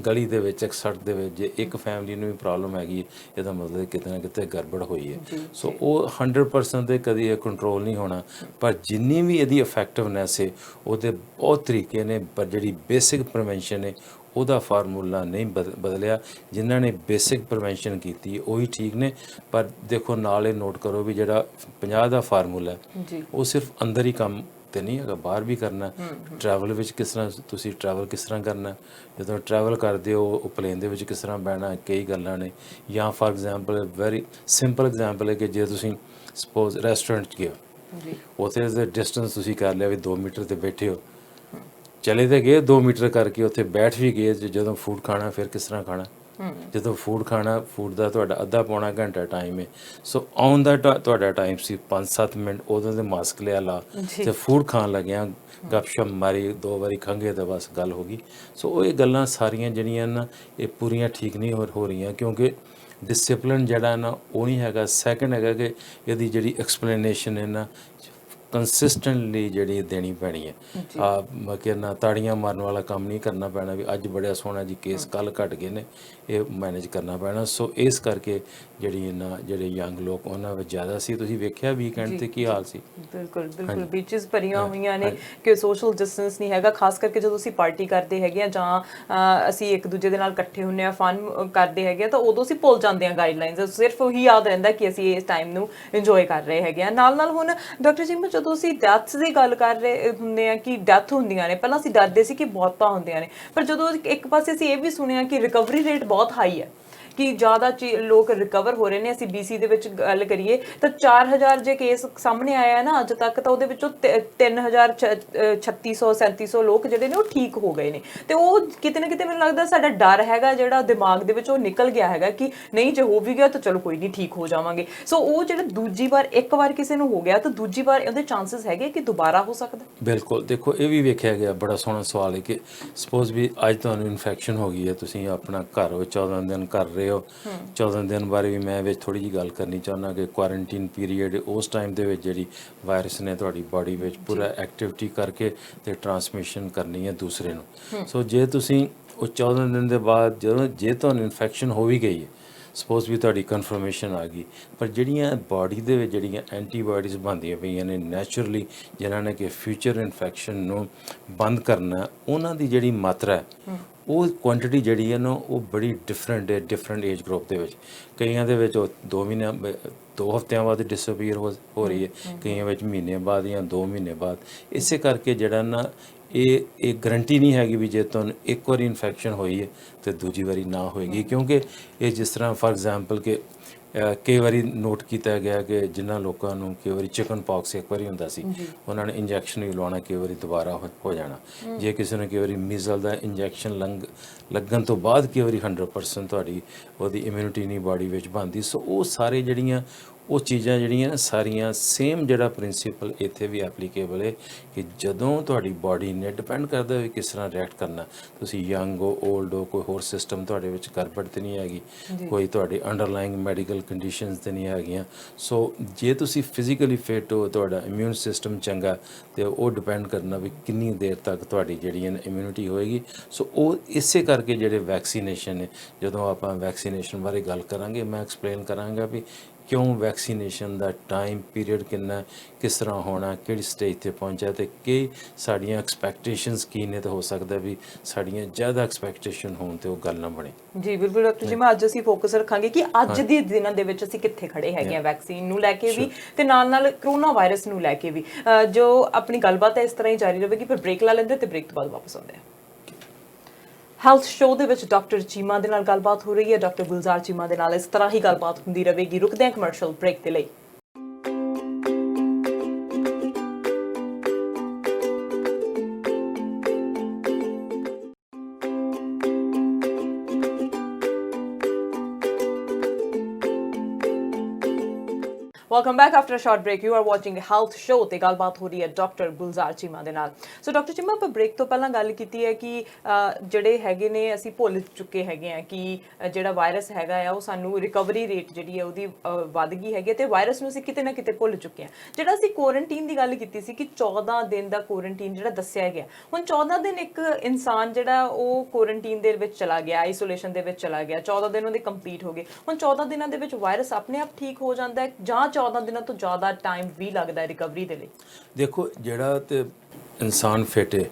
ਗਲੀ ਦੇ ਵਿੱਚ ਇੱਕ ਸੜਕ ਦੇ ਵਿੱਚ ਜੇ ਇੱਕ ਫੈਮਿਲੀ ਨੂੰ ਵੀ ਪ੍ਰੋਬਲਮ ਹੈਗੀ ਇਹਦਾ ਮਤਲਬ ਕਿਤੇ ਨਾ ਕਿਤੇ ਗੜਬੜ ਹੋਈ ਹੈ। ਸੋ ਉਹ 100% ਤੇ ਕਦੀ ਇਹ ਕੰਟਰੋਲ ਨਹੀਂ ਹੋਣਾ, ਪਰ ਜਿੰਨੀ ਵੀ ਇਹਦੀ ਇਫੈਕਟਿਵਨੈਸ ਹੈ ਉਹਦੇ ਬਹੁਤ ਤਰੀਕੇ ਨੇ, ਪਰ ਜਿਹੜੀ ਬੇਸਿਕ ਪ੍ਰੀਵੈਂਸ਼ਨ ਹੈ ਉਹਦਾ ਫਾਰਮੂਲਾ ਨਹੀਂ ਬਦਲਿਆ। ਜਿਨ੍ਹਾਂ ਨੇ ਬੇਸਿਕ ਪ੍ਰੀਵੈਂਸ਼ਨ ਕੀਤੀ ਉਹੀ ਠੀਕ ਨੇ, ਪਰ ਦੇਖੋ ਨਾਲ ਇਹ ਨੋਟ ਕਰੋ ਵੀ ਜਿਹੜਾ 50 ਦਾ ਫਾਰਮੂਲਾ ਉਹ ਸਿਰਫ ਅੰਦਰ ਹੀ ਕੰਮ ਤੇ ਨਹੀਂ ਹੈਗਾ, ਬਾਹਰ ਵੀ ਕਰਨਾ। ਟਰੈਵਲ ਵਿੱਚ ਕਿਸ ਤਰ੍ਹਾਂ ਤੁਸੀਂ ਟਰੈਵਲ ਕਿਸ ਤਰ੍ਹਾਂ ਕਰਨਾ, ਜਦੋਂ ਟਰੈਵਲ ਕਰਦੇ ਹੋ ਉਹ ਪਲੇਨ ਦੇ ਵਿੱਚ ਕਿਸ ਤਰ੍ਹਾਂ ਬਹਿਣਾ, ਕਈ ਗੱਲਾਂ ਨੇ। ਜਾਂ for example very simple example ਹੈ ਕਿ ਜੇ ਤੁਸੀਂ ਸਪੋਜ਼ ਰੈਸਟੋਰੈਂਟ 'ਚ ਗਏ ਹੋ, ਜੀ ਉੱਥੇ ਦੇ ਡਿਸਟੈਂਸ ਤੁਸੀਂ ਕਰ ਲਿਆ ਵੀ 2 ਮੀਟਰ ਤੇ ਬੈਠੇ ਹੋ, ਚਲੇ ਤਾਂ ਗਏ 2 ਮੀਟਰ ਕਰਕੇ, ਉੱਥੇ ਬੈਠ ਵੀ ਗਏ, ਜਦੋਂ ਫੂਡ ਖਾਣਾ ਫਿਰ ਕਿਸ ਤਰ੍ਹਾਂ ਖਾਣਾ। ਜਦੋਂ ਫੂਡ ਖਾਣਾ, ਫੂਡ ਦਾ ਤੁਹਾਡਾ ਅੱਧਾ ਪੌਣਾ ਘੰਟਾ ਟਾਈਮ ਹੈ, ਸੋ ਆਉਣ ਦਾ ਤੁਹਾਡਾ ਟਾਈਮ ਸੀ 5-7 ਮਿੰਟ, ਉਦੋਂ ਦੇ ਮਾਸਕ ਲਿਆ ਲਾ ਤੇ ਫੂਡ ਖਾਣ ਲੱਗਿਆ, ਗੱਪਸ਼ਪ ਮਾਰੀ, 2 ਵਾਰੀ ਖੰਘੇ ਤਾਂ ਬਸ ਗੱਲ ਹੋ ਗਈ। ਸੋ ਉਹ ਇਹ ਗੱਲਾਂ ਸਾਰੀਆਂ ਜਿਹੜੀਆਂ ਨਾ ਇਹ ਪੂਰੀਆਂ ਠੀਕ ਨਹੀਂ ਹੋ ਰਹੀਆਂ, ਕਿਉਂਕਿ ਡਿਸਿਪਲਿਨ ਜਿਹੜਾ ਨਾ ਉਹ ਨਹੀਂ ਹੈਗਾ। ਸੈਕਿੰਡ ਹੈਗਾ ਕਿ ਇਹਦੀ ਜਿਹੜੀ ਐਕਸਪਲੇਨੇਸ਼ਨ ਹੈ ਨਾ ਕੰਸਿਸਟੈਂਟਲੀ ਜਿਹੜੀ ਦੇਣੀ ਪੈਣੀ ਹੈ। ਮੈਂ ਕਹਿੰਦਾ ਤਾੜੀਆਂ ਮਾਰਨ ਵਾਲਾ ਕੰਮ ਨਹੀਂ ਕਰਨਾ ਪੈਣਾ ਵੀ ਅੱਜ ਬੜਿਆ ਸੋਹਣਾ ਜੀ ਕੇਸ, ਕੱਲ੍ਹ ਘਟ ਗਏ ਨੇ, ਇਹ ਮੈਨੇਜ ਕਰਨਾ ਪੈਣਾ। ਸੋ ਇਸ ਕਰਕੇ ਜਿਹੜੀ ਇਹਨਾਂ ਜਿਹੜੇ ਯੰਗ ਲੋਕ ਉਹਨਾਂ ਵਿੱਚ ਜ਼ਿਆਦਾ ਸੀ। ਤੁਸੀਂ ਵੇਖਿਆ ਵੀਕਐਂਡ ਤੇ ਕੀ ਹਾਲ ਸੀ। ਬਿਲਕੁਲ ਬਿਲਕੁਲ, ਬੀਚਸ ਭਰੀਆਂ ਹੋਈਆਂ ਨੇ ਕਿ ਸੋਸ਼ਲ ਡਿਸਟੈਂਸ ਨਹੀਂ ਹੈਗਾ, ਖਾਸ ਕਰਕੇ ਜਦੋਂ ਅਸੀਂ ਪਾਰਟੀ ਕਰਦੇ ਹੈਗੇ ਆ ਜਾਂ ਅਸੀਂ ਇੱਕ ਦੂਜੇ ਦੇ ਨਾਲ ਇਕੱਠੇ ਹੁੰਨੇ ਆ, ਫਨ ਕਰਦੇ ਹੈਗੇ ਆ, ਤਾਂ ਉਦੋਂ ਅਸੀਂ ਭੁੱਲ ਜਾਂਦੇ ਆ ਗਾਈਡਲਾਈਨਸ, ਸਿਰਫ ਉਹੀ ਯਾਦ ਰਹਿੰਦਾ ਕਿ ਅਸੀਂ ਇਸ ਟਾਈਮ ਨੂੰ ਇੰਜੋਏ ਕਰ ਰਹੇ ਹੈਗੇ ਆ। ਨਾਲ ਨਾਲ ਹੁਣ ਡਾਕਟਰ ਜੀ ਜਦੋਂ ਅਸੀਂ ਡੈਥਸ ਦੀ ਗੱਲ ਕਰ ਰਹੇ ਹੁੰਦੇ ਆ ਕਿ ਡੈਥ ਹੁੰਦੀਆਂ ਨੇ, ਪਹਿਲਾਂ ਅਸੀਂ ਡਰਦੇ ਸੀ ਕਿ ਬਹੁਤਾਂ ਹੁੰਦੀਆਂ ਨੇ, ਪਰ ਜਦੋਂ ਇੱਕ ਪਾਸੇ ਅਸੀਂ ਇਹ ਵੀ ਸੁਣਿਆ ਕਿ ਰਿਕਵਰੀ ਰੇਟ ਬਹੁਤ ਹਾਈ ਹੈ, ਕਿ ਜ਼ਿਆਦਾ ਲੋਕ ਰਿਕਵਰ ਹੋ ਰਹੇ ਨੇ। ਅਸੀਂ BC ਦੇ ਵਿੱਚ ਗੱਲ ਕਰੀਏ ਤਾਂ 4000 ਜੇ ਕੇਸ ਸਾਹਮਣੇ ਆਇਆ ਨਾ ਅੱਜ ਤੱਕ, ਤਾਂ ਉਹਦੇ ਵਿੱਚੋਂ 3600 ਲੋਕ ਜਿਹੜੇ ਨੇ ਉਹ ਠੀਕ ਹੋ ਗਏ ਨੇ। ਤੇ ਉਹ ਕਿਤੇ ਨਾ ਕਿਤੇ ਮੈਨੂੰ ਲੱਗਦਾ ਸਾਡਾ ਡਰ ਹੈਗਾ ਜਿਹੜਾ ਦਿਮਾਗ ਦੇ ਵਿੱਚ ਉਹ ਨਿਕਲ ਗਿਆ ਹੈਗਾ ਕਿ ਨਹੀਂ ਜੇ ਹੋ ਵੀ ਗਿਆ ਤਾਂ ਚਲੋ ਕੋਈ ਨਹੀਂ, ਠੀਕ ਹੋ ਜਾਵਾਂਗੇ। ਸੋ ਉਹ ਜਿਹੜਾ ਦੂਜੀ ਵਾਰ, ਇੱਕ ਵਾਰ ਕਿਸੇ ਨੂੰ ਹੋ ਗਿਆ ਤਾਂ ਦੂਜੀ ਵਾਰ ਉਹਦੇ ਚਾਂਸਸ ਹੈਗੇ ਕਿ ਦੁਬਾਰਾ ਹੋ ਸਕਦਾ। ਬਿਲਕੁਲ, ਦੇਖੋ ਇਹ ਵੀ ਵੇਖਿਆ ਗਿਆ, ਬੜਾ ਸੋਹਣਾ ਸਵਾਲ ਹੈ ਕਿ ਸਪੋਜ਼ ਵੀ ਅੱਜ ਤੁਹਾਨੂੰ ਇਨਫੈਕਸ਼ਨ ਹੋ ਗਈ ਹੈ, ਤੁਸੀਂ ਆਪਣਾ ਘਰ ਵਿੱਚ 14 ਦਿਨ ਕਰ ਰਹੇ ਹੋ। 14 ਦਿਨ ਬਾਰੇ ਵੀ ਮੈਂ ਵਿੱਚ ਥੋੜ੍ਹੀ ਜਿਹੀ ਗੱਲ ਕਰਨੀ ਚਾਹੁੰਦਾ ਕਿ ਕੁਆਰੰਟੀਨ ਪੀਰੀਅਡ ਉਸ ਟਾਈਮ ਦੇ ਵਿੱਚ ਜਿਹੜੀ ਵਾਇਰਸ ਨੇ ਤੁਹਾਡੀ ਬਾਡੀ ਵਿੱਚ ਪੂਰਾ ਐਕਟੀਵਿਟੀ ਕਰਕੇ ਤੇ ਟਰਾਂਸਮਿਸ਼ਨ ਕਰਨੀ ਹੈ ਦੂਸਰੇ ਨੂੰ। ਸੋ ਜੇ ਤੁਸੀਂ ਉਹ 14 ਦਿਨ ਦੇ ਬਾਅਦ ਜੇ ਤੁਹਾਨੂੰ ਇਨਫੈਕਸ਼ਨ ਹੋ ਵੀ ਗਈ ਹੈ, ਸਪੋਜ਼ ਵੀ ਤੁਹਾਡੀ ਕਨਫਰਮੇਸ਼ਨ ਆ ਗਈ, ਪਰ ਜਿਹੜੀਆਂ ਬਾਡੀ ਦੇ ਵਿੱਚ ਜਿਹੜੀਆਂ ਐਂਟੀਬਾਇਓਟਿਕਸ ਬਣਦੀਆਂ ਪਈਆਂ ਨੇ ਨੈਚੁਰਲੀ, ਜਿਨ੍ਹਾਂ ਨੇ ਕਿ ਫਿਊਚਰ ਇਨਫੈਕਸ਼ਨ ਨੂੰ ਬੰਦ ਕਰਨਾ, ਉਹਨਾਂ ਦੀ ਜਿਹੜੀ ਮਾਤਰਾ ਹੈ ਉਹ ਕੁਆਂਟੀਟੀ ਜਿਹੜੀ ਹੈ ਨਾ ਉਹ ਬੜੀ ਡਿਫਰੈਂਟ ਹੈ ਡਿਫਰੈਂਟ ਏਜ ਗਰੁੱਪ ਦੇ ਵਿੱਚ। ਕਈਆਂ ਦੇ ਵਿੱਚ ਉਹ 2 ਹਫ਼ਤਿਆਂ ਬਾਅਦ ਡਿਸਅਪੀਅਰ ਹੋ ਰਹੀ ਹੈ, ਕਈਆਂ ਵਿੱਚ ਮਹੀਨੇ ਬਾਅਦ ਜਾਂ 2 ਮਹੀਨੇ ਬਾਅਦ। ਇਸੇ ਕਰਕੇ ਜਿਹੜਾ ਨਾ ਇਹ ਗਰੰਟੀ ਨਹੀਂ ਹੈਗੀ ਵੀ ਜੇ ਤੁਹਾਨੂੰ ਇੱਕ ਵਾਰੀ ਇਨਫੈਕਸ਼ਨ ਹੋਈ ਹੈ ਤੇ ਦੂਜੀ ਵਾਰੀ ਨਾ ਹੋਏਗੀ, ਕਿਉਂਕਿ ਇਹ ਜਿਸ ਤਰ੍ਹਾਂ ਫਾਰ ਐਗਜ਼ਾਮਪਲ ਕਿ ਕਈ ਵਾਰੀ ਨੋਟ ਕੀਤਾ ਗਿਆ ਕਿ ਜਿਨ੍ਹਾਂ ਲੋਕਾਂ ਨੂੰ ਕਈ ਵਾਰੀ ਚਿਕਨ ਪੌਕਸ ਇੱਕ ਵਾਰੀ ਹੁੰਦਾ ਸੀ, ਉਹਨਾਂ ਨੇ ਇੰਜੈਕਸ਼ਨ ਵੀ ਲਵਾਉਣਾ, ਕਈ ਵਾਰੀ ਦੁਬਾਰਾ ਹੋ ਜਾਣਾ। ਜੇ ਕਿਸੇ ਨੂੰ ਕਈ ਵਾਰੀ ਮੀਜ਼ਲ ਦਾ ਇੰਜੈਕਸ਼ਨ ਲੱਗਣ ਤੋਂ ਬਾਅਦ ਕਈ ਵਾਰੀ 100% ਤੁਹਾਡੀ ਉਹਦੀ ਇਮਿਊਨਿਟੀ ਨਹੀਂ ਬਾਡੀ ਵਿੱਚ ਬਣਦੀ। ਸੋ ਉਹ ਸਾਰੇ ਜਿਹੜੀਆਂ ਉਹ ਚੀਜ਼ਾਂ ਜਿਹੜੀਆਂ ਸਾਰੀਆਂ ਸੇਮ ਜਿਹੜਾ ਪ੍ਰਿੰਸੀਪਲ ਇੱਥੇ ਵੀ ਐਪਲੀਕੇਬਲ ਹੈ ਕਿ ਜਦੋਂ ਤੁਹਾਡੀ ਬਾਡੀ ਨੇ ਡਿਪੈਂਡ ਕਰਦਾ ਵੀ ਕਿਸ ਤਰ੍ਹਾਂ ਰਿਐਕਟ ਕਰਨਾ। ਤੁਸੀਂ ਯੰਗ ਹੋ, ਓਲਡ ਹੋ, ਕੋਈ ਹੋਰ ਸਿਸਟਮ ਤੁਹਾਡੇ ਵਿੱਚ ਗੜਬੜ ਤੇ ਨਹੀਂ ਹੈਗੀ, ਕੋਈ ਤੁਹਾਡੇ ਅੰਡਰਲਾਈਂਗ ਮੈਡੀਕਲ ਕੰਡੀਸ਼ਨਸ ਤੇ ਨਹੀਂ ਹੈਗੀਆਂ। ਸੋ ਜੇ ਤੁਸੀਂ ਫਿਜ਼ੀਕਲੀ ਫਿਟ ਹੋ, ਤੁਹਾਡਾ ਇਮਿਊਨ ਸਿਸਟਮ ਚੰਗਾ, ਤੇ ਉਹ ਡਿਪੈਂਡ ਕਰਨਾ ਵੀ ਕਿੰਨੀ ਦੇਰ ਤੱਕ ਤੁਹਾਡੀ ਜਿਹੜੀ ਇਮਿਊਨਿਟੀ ਹੋਏਗੀ। ਸੋ ਉਹ ਇਸੇ ਕਰਕੇ ਜਿਹੜੇ ਵੈਕਸੀਨੇਸ਼ਨ ਹੈ, ਜਦੋਂ ਆਪਾਂ ਵੈਕਸੀਨੇਸ਼ਨ ਬਾਰੇ ਗੱਲ ਕਰਾਂਗੇ ਮੈਂ ਐਕਸਪਲੇਨ ਕਰਾਂਗਾ ਵੀ ਕਿਉਂ ਵੈਕਸੀਨੇਸ਼ਨ ਦਾ ਟਾਈਮ ਪੀਰੀਅਡ ਕਿੰਨਾ, ਕਿਸ ਤਰ੍ਹਾਂ ਹੋਣਾ, ਕਿਹੜੀ ਸਟੇਜ ਤੇ ਪਹੁੰਚਿਆ ਤੇ ਕਿ ਸਾਡੀਆਂ ਐਕਸਪੈਕਟੇਸ਼ਨਸ ਕੀ ਨੇ, ਤਾਂ ਹੋ ਸਕਦਾ ਵੀ ਸਾਡੀਆਂ ਜ਼ਿਆਦਾ ਐਕਸਪੈਕਟੇਸ਼ਨ ਹੋਣ ਤੇ ਉਹ ਗੱਲ ਨਾ ਬਣੇ। ਜੀ ਬਿਲਕੁਲ ਡਾਕਟਰ ਜੀ, ਮੈਂ ਅੱਜ ਅਸੀਂ ਫੋਕਸ ਰੱਖਾਂਗੇ ਕਿ ਅੱਜ ਦੇ ਦਿਨਾਂ ਦੇ ਵਿੱਚ ਅਸੀਂ ਕਿੱਥੇ ਖੜੇ ਹੈਗੇ ਆ ਵੈਕਸੀਨ ਨੂੰ ਲੈ ਕੇ ਵੀ ਤੇ ਨਾਲ ਨਾਲ ਕਰੋਨਾ ਵਾਇਰਸ ਨੂੰ ਲੈ ਕੇ ਵੀ। ਜੋ ਆਪਣੀ ਗੱਲਬਾਤ ਹੈ ਇਸ ਤਰ੍ਹਾਂ ਹੀ ਜਾਰੀ ਰਹੇਗੀ, ਪਰ ਬ੍ਰੇਕ ਲਾ ਲੈਂਦੇ ਤੇ ਬ੍ਰੇਕ ਤੋਂ ਬਾਅਦ ਵਾਪਸ ਆਉਂਦੇ ਆ। ਹੈਲਥ ਸ਼ੋਅ ਦੇ ਵਿੱਚ ਡਾਕਟਰ ਚੀਮਾ ਦੇ ਨਾਲ ਗੱਲਬਾਤ ਹੋ ਰਹੀ ਹੈ, ਡਾਕਟਰ ਗੁਲਜ਼ਾਰ ਚੀਮਾ ਦੇ ਨਾਲ ਇਸ ਤਰ੍ਹਾਂ ਹੀ ਗੱਲਬਾਤ ਹੁੰਦੀ ਰਹੇਗੀ। ਰੁਕਦੇ ਹਾਂ ਕਮਰਸ਼ੀਅਲ ਬ੍ਰੇਕ ਦੇ ਲਈ। Welcome back after a short break. You are watching Health Show ਤੇ ਗੱਲਬਾਤ ਹੋ ਰਹੀ ਹੈ ਡਾਕਟਰ ਗੁਲਜ਼ਾਰ ਚੀਮਾ ਦੇ ਨਾਲ। ਸੋ ਡਾਕਟਰ ਚੀਮਾ, ਆਪਾਂ ਬ੍ਰੇਕ ਤੋਂ ਪਹਿਲਾਂ ਗੱਲ ਕੀਤੀ ਹੈ ਕਿ ਜਿਹੜੇ ਹੈਗੇ ਨੇ ਅਸੀਂ ਭੁੱਲ ਚੁੱਕੇ ਹੈਗੇ ਆ ਕਿ ਜਿਹੜਾ ਵਾਇਰਸ ਹੈਗਾ ਆ ਉਹ ਸਾਨੂੰ ਰਿਕਵਰੀ ਰੇਟ ਜਿਹੜੀ ਹੈ ਉਹਦੀ ਵੱਧ ਗਈ ਹੈਗੀ ਤੇ ਵਾਇਰਸ ਨੂੰ ਅਸੀਂ ਕਿਤੇ ਨਾ ਕਿਤੇ ਭੁੱਲ ਚੁੱਕੇ ਆ। ਜਿਹੜਾ ਅਸੀਂ ਕੁਆਰੰਟੀਨ ਦੀ ਗੱਲ ਕੀਤੀ ਸੀ ਕਿ 14 ਦਿਨ ਦਾ ਕੁਆਰੰਟੀਨ ਜਿਹੜਾ ਦੱਸਿਆ ਗਿਆ, ਹੁਣ 14 ਦਿਨ ਇੱਕ ਇਨਸਾਨ ਜਿਹੜਾ ਉਹ ਕੁਆਰੰਟੀਨ ਦੇ ਵਿੱਚ ਚਲਾ ਗਿਆ, ਆਈਸੋਲੇਸ਼ਨ ਦੇ ਵਿੱਚ ਚਲਾ ਗਿਆ, 14 ਦਿਨ ਉਹਦੇ ਕੰਪਲੀਟ ਹੋ ਗਏ। ਹੁਣ 14 ਦਿਨਾਂ ਦੇ ਵਿੱਚ ਵਾਇਰਸ ਆਪਣੇ ਆਪ ਠੀਕ ਹੋ ਜਾਂਦਾ ਹੈ ਜਾਂ 14 ਦਿਨਾਂ ਤੋਂ ਜ਼ਿਆਦਾ ਟਾਈਮ ਵੀ ਲੱਗਦਾ ਹੈ ਰਿਕਵਰੀ ਦੇ ਲਈ? ਦੇਖੋ, ਜਿਹੜਾ ਤੇ ਇਨਸਾਨ ਫਿਟ ਹੈ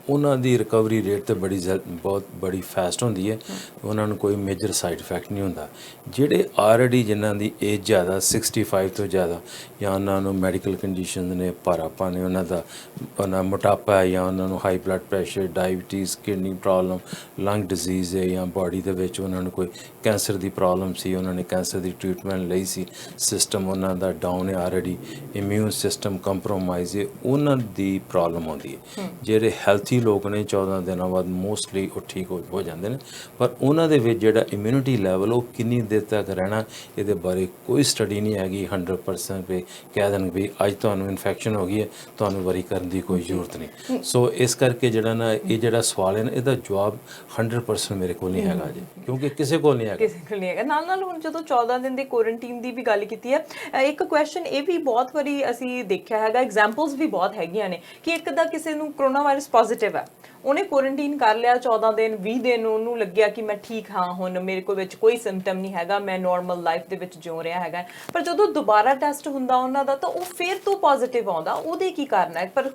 ਉਹਨਾਂ ਦੀ ਰਿਕਵਰੀ ਰੇਟ ਤੇ ਬਹੁਤ ਬੜੀ ਫਾਸਟ ਹੁੰਦੀ ਹੈ, ਉਹਨਾਂ ਨੂੰ ਕੋਈ ਮੇਜਰ ਸਾਈਡ ਇਫੈਕਟ ਨਹੀਂ ਹੁੰਦਾ। ਜਿਹੜੇ ਆਲਰੇਡੀ ਜਿਨ੍ਹਾਂ ਦੀ ਏਜ ਜ਼ਿਆਦਾ 65 ਤੋਂ ਜ਼ਿਆਦਾ ਜਾਂ ਉਹਨਾਂ ਨੂੰ ਮੈਡੀਕਲ ਕੰਡੀਸ਼ਨ ਨੇ, ਭਾਰਾਪਾ ਨੇ, ਉਹਨਾਂ ਮੋਟਾਪਾ ਹੈ ਜਾਂ ਉਹਨਾਂ ਨੂੰ high blood pressure, diabetes, kidney problem, ਲੰਗ ਡਿਜ਼ੀਜ਼ ਹੈ ਜਾਂ ਬਾਡੀ ਦੇ ਵਿੱਚ ਉਹਨਾਂ ਨੂੰ ਕੋਈ ਕੈਂਸਰ ਦੀ ਪ੍ਰੋਬਲਮ ਸੀ, ਉਹਨਾਂ ਨੇ ਕੈਂਸਰ ਦੀ ਟ੍ਰੀਟਮੈਂਟ ਲਈ ਸੀ, ਸਿਸਟਮ ਉਹਨਾਂ ਦਾ ਡਾਊਨ ਹੈ, ਆਲਰੇਡੀ ਇਮਿਊਨ ਸਿਸਟਮ ਕੰਪਰੋਮਾਈਜ਼ ਹੈ, ਉਹਨਾਂ ਦੀ ਪ੍ਰੋਬਲਮ ਆਉਂਦੀ ਹੈ। ਜਿਹੜੇ ਹੈਲਥੀ ਲੋਕ ਨੇ 14 ਦਿਨਾਂ ਬਾਅਦ ਮੋਸਟਲੀ ਉਹ ਠੀਕ ਹੋ ਜਾਂਦੇ ਨੇ, ਪਰ ਉਹਨਾਂ ਦੇ ਵਿੱਚ ਜਿਹੜਾ ਇਮਿਊਨਿਟੀ ਲੈਵਲ ਉਹ ਕਿੰਨੀ ਦੇਰ ਤੱਕ ਰਹਿਣਾ ਇਹਦੇ ਬਾਰੇ ਕੋਈ ਸਟੱਡੀ ਨਹੀਂ ਹੈਗੀ 100% ਵੀ ਕਹਿ ਦੇਣ ਵੀ ਅੱਜ ਤੁਹਾਨੂੰ ਇਨਫੈਕਸ਼ਨ ਹੋ ਗਈ ਹੈ, ਤੁਹਾਨੂੰ ਵਰੀ ਕਰਨ ਦੀ ਕੋਈ ਜ਼ਰੂਰਤ ਨਹੀਂ। ਸੋ ਇਸ ਕਰਕੇ ਜਿਹੜਾ ਨਾ ਇਹ ਜਿਹੜਾ ਸਵਾਲ ਹੈ ਨਾ, ਇਹਦਾ ਜਵਾਬ 100% ਮੇਰੇ ਕੋਲ ਨਹੀਂ ਹੈਗਾ ਜੀ, ਕਿਉਂਕਿ ਕਿਸੇ ਕੋਲ ਨਹੀਂ ਹੈਗਾ। ਨਾਲ ਹੁਣ ਜਦੋਂ 14 ਦਿਨ ਦੇ ਕੁਆਰੰਟਾਈਨ ਦੀ ਵੀ ਗੱਲ ਕੀਤੀ ਹੈ, ਇੱਕ ਕੁਐਸਚਨ ਇਹ ਵੀ ਬਹੁਤ ਵਾਰੀ ਅਸੀਂ ਦੇਖਿਆ ਹੈਗਾ, ਐਗਜ਼ਾਮਪਲਸ ਵੀ ਬਹੁਤ ਹੈਗੀਆਂ ਨੇ ਕਿ ਇੱਕ ਦਾ ਕਿਸੇ ਨੂੰ ਕਰੋਨਾ ਵਾਇਰਸ ਪੋਜ਼ਿਟਿਵ ਹੈ, ਉਹਨੇ ਕੁਆਰੰਟਾਈਨ ਕਰ ਲਿਆ 14 ਦਿਨ 20 ਦਿਨ, ਉਹਨੂੰ ਲੱਗਿਆ ਕਿ ਮੈਂ ਠੀਕ ਹਾਂ, ਹੁਣ ਮੇਰੇ ਕੋਲ ਵਿੱਚ ਕੋਈ ਸਿੰਪਟਮ ਨਹੀਂ ਹੈਗਾ, ਮੈਂ ਨਾਰਮਲ ਲਾਈਫ ਦੇ ਵਿੱਚ ਜਿਉ ਰਿਹਾ ਹੈਗਾ, ਪਰ ਜਦੋਂ ਦੁਬਾਰਾ ਟੈਸਟ ਹੁੰਦਾ ਉਹਨਾਂ ਦਾ ਤਾਂ ਉਹ ਫਿਰ ਤੋਂ ਪੋਜ਼ਿਟਿਵ ਆਉਂਦਾ। ਉਹਦੇ ਕੀ ਕਾਰਨ ਹੈ? ਪਰ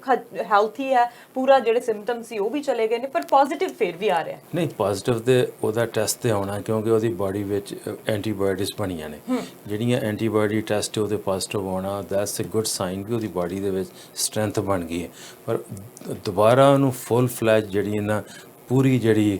ਹੈਲਥੀ ਹੈ ਪੂਰਾ, ਜਿਹੜੇ ਸਿੰਪਟਮ ਸੀ ਉਹ ਵੀ ਚਲੇ ਗਏ ਨੇ, ਪਰ ਪੋਜ਼ਿਟਿਵ ਫਿਰ ਵੀ ਆ ਰਿਹਾ। ਨਹੀਂ, ਪੋਜ਼ਿਟਿਵ ਤੇ ਉਹਦਾ ਟੈਸਟ ਤੇ ਆਉਣਾ, ਕਿਉਂਕਿ ਉਹਦੀ ਬਾਡੀ ਵਿੱਚ ਐਂਟੀਬਾਇਓਟਿਕਸ ਬਣੀਆਂ ਨੇ, ਜਿਹੜੀਆਂ ਐਂਟੀਬਾਇਓਟਿਕ ਟੈਸਟ ਉਹਦੇ ਪੋਜ਼ਿਟਿਵ ਆਉਣਾ, ਦੈਟਸ ਅ ਗੁੱਡ ਸਾਈਨ ਕਿ ਉਹਦੀ ਬਾਡੀ ਦੇ ਵਿੱਚ ਸਟਰੈਂਥ ਬਣ ਗਈ ਹੈ। ਪਰ ਦੁਬਾਰਾ ਉਹਨੂੰ ਫੁੱਲ ਫਲੈਜ ਜਿਹੜੀ ਨਾ ਪੂਰੀ ਜਿਹੜੀ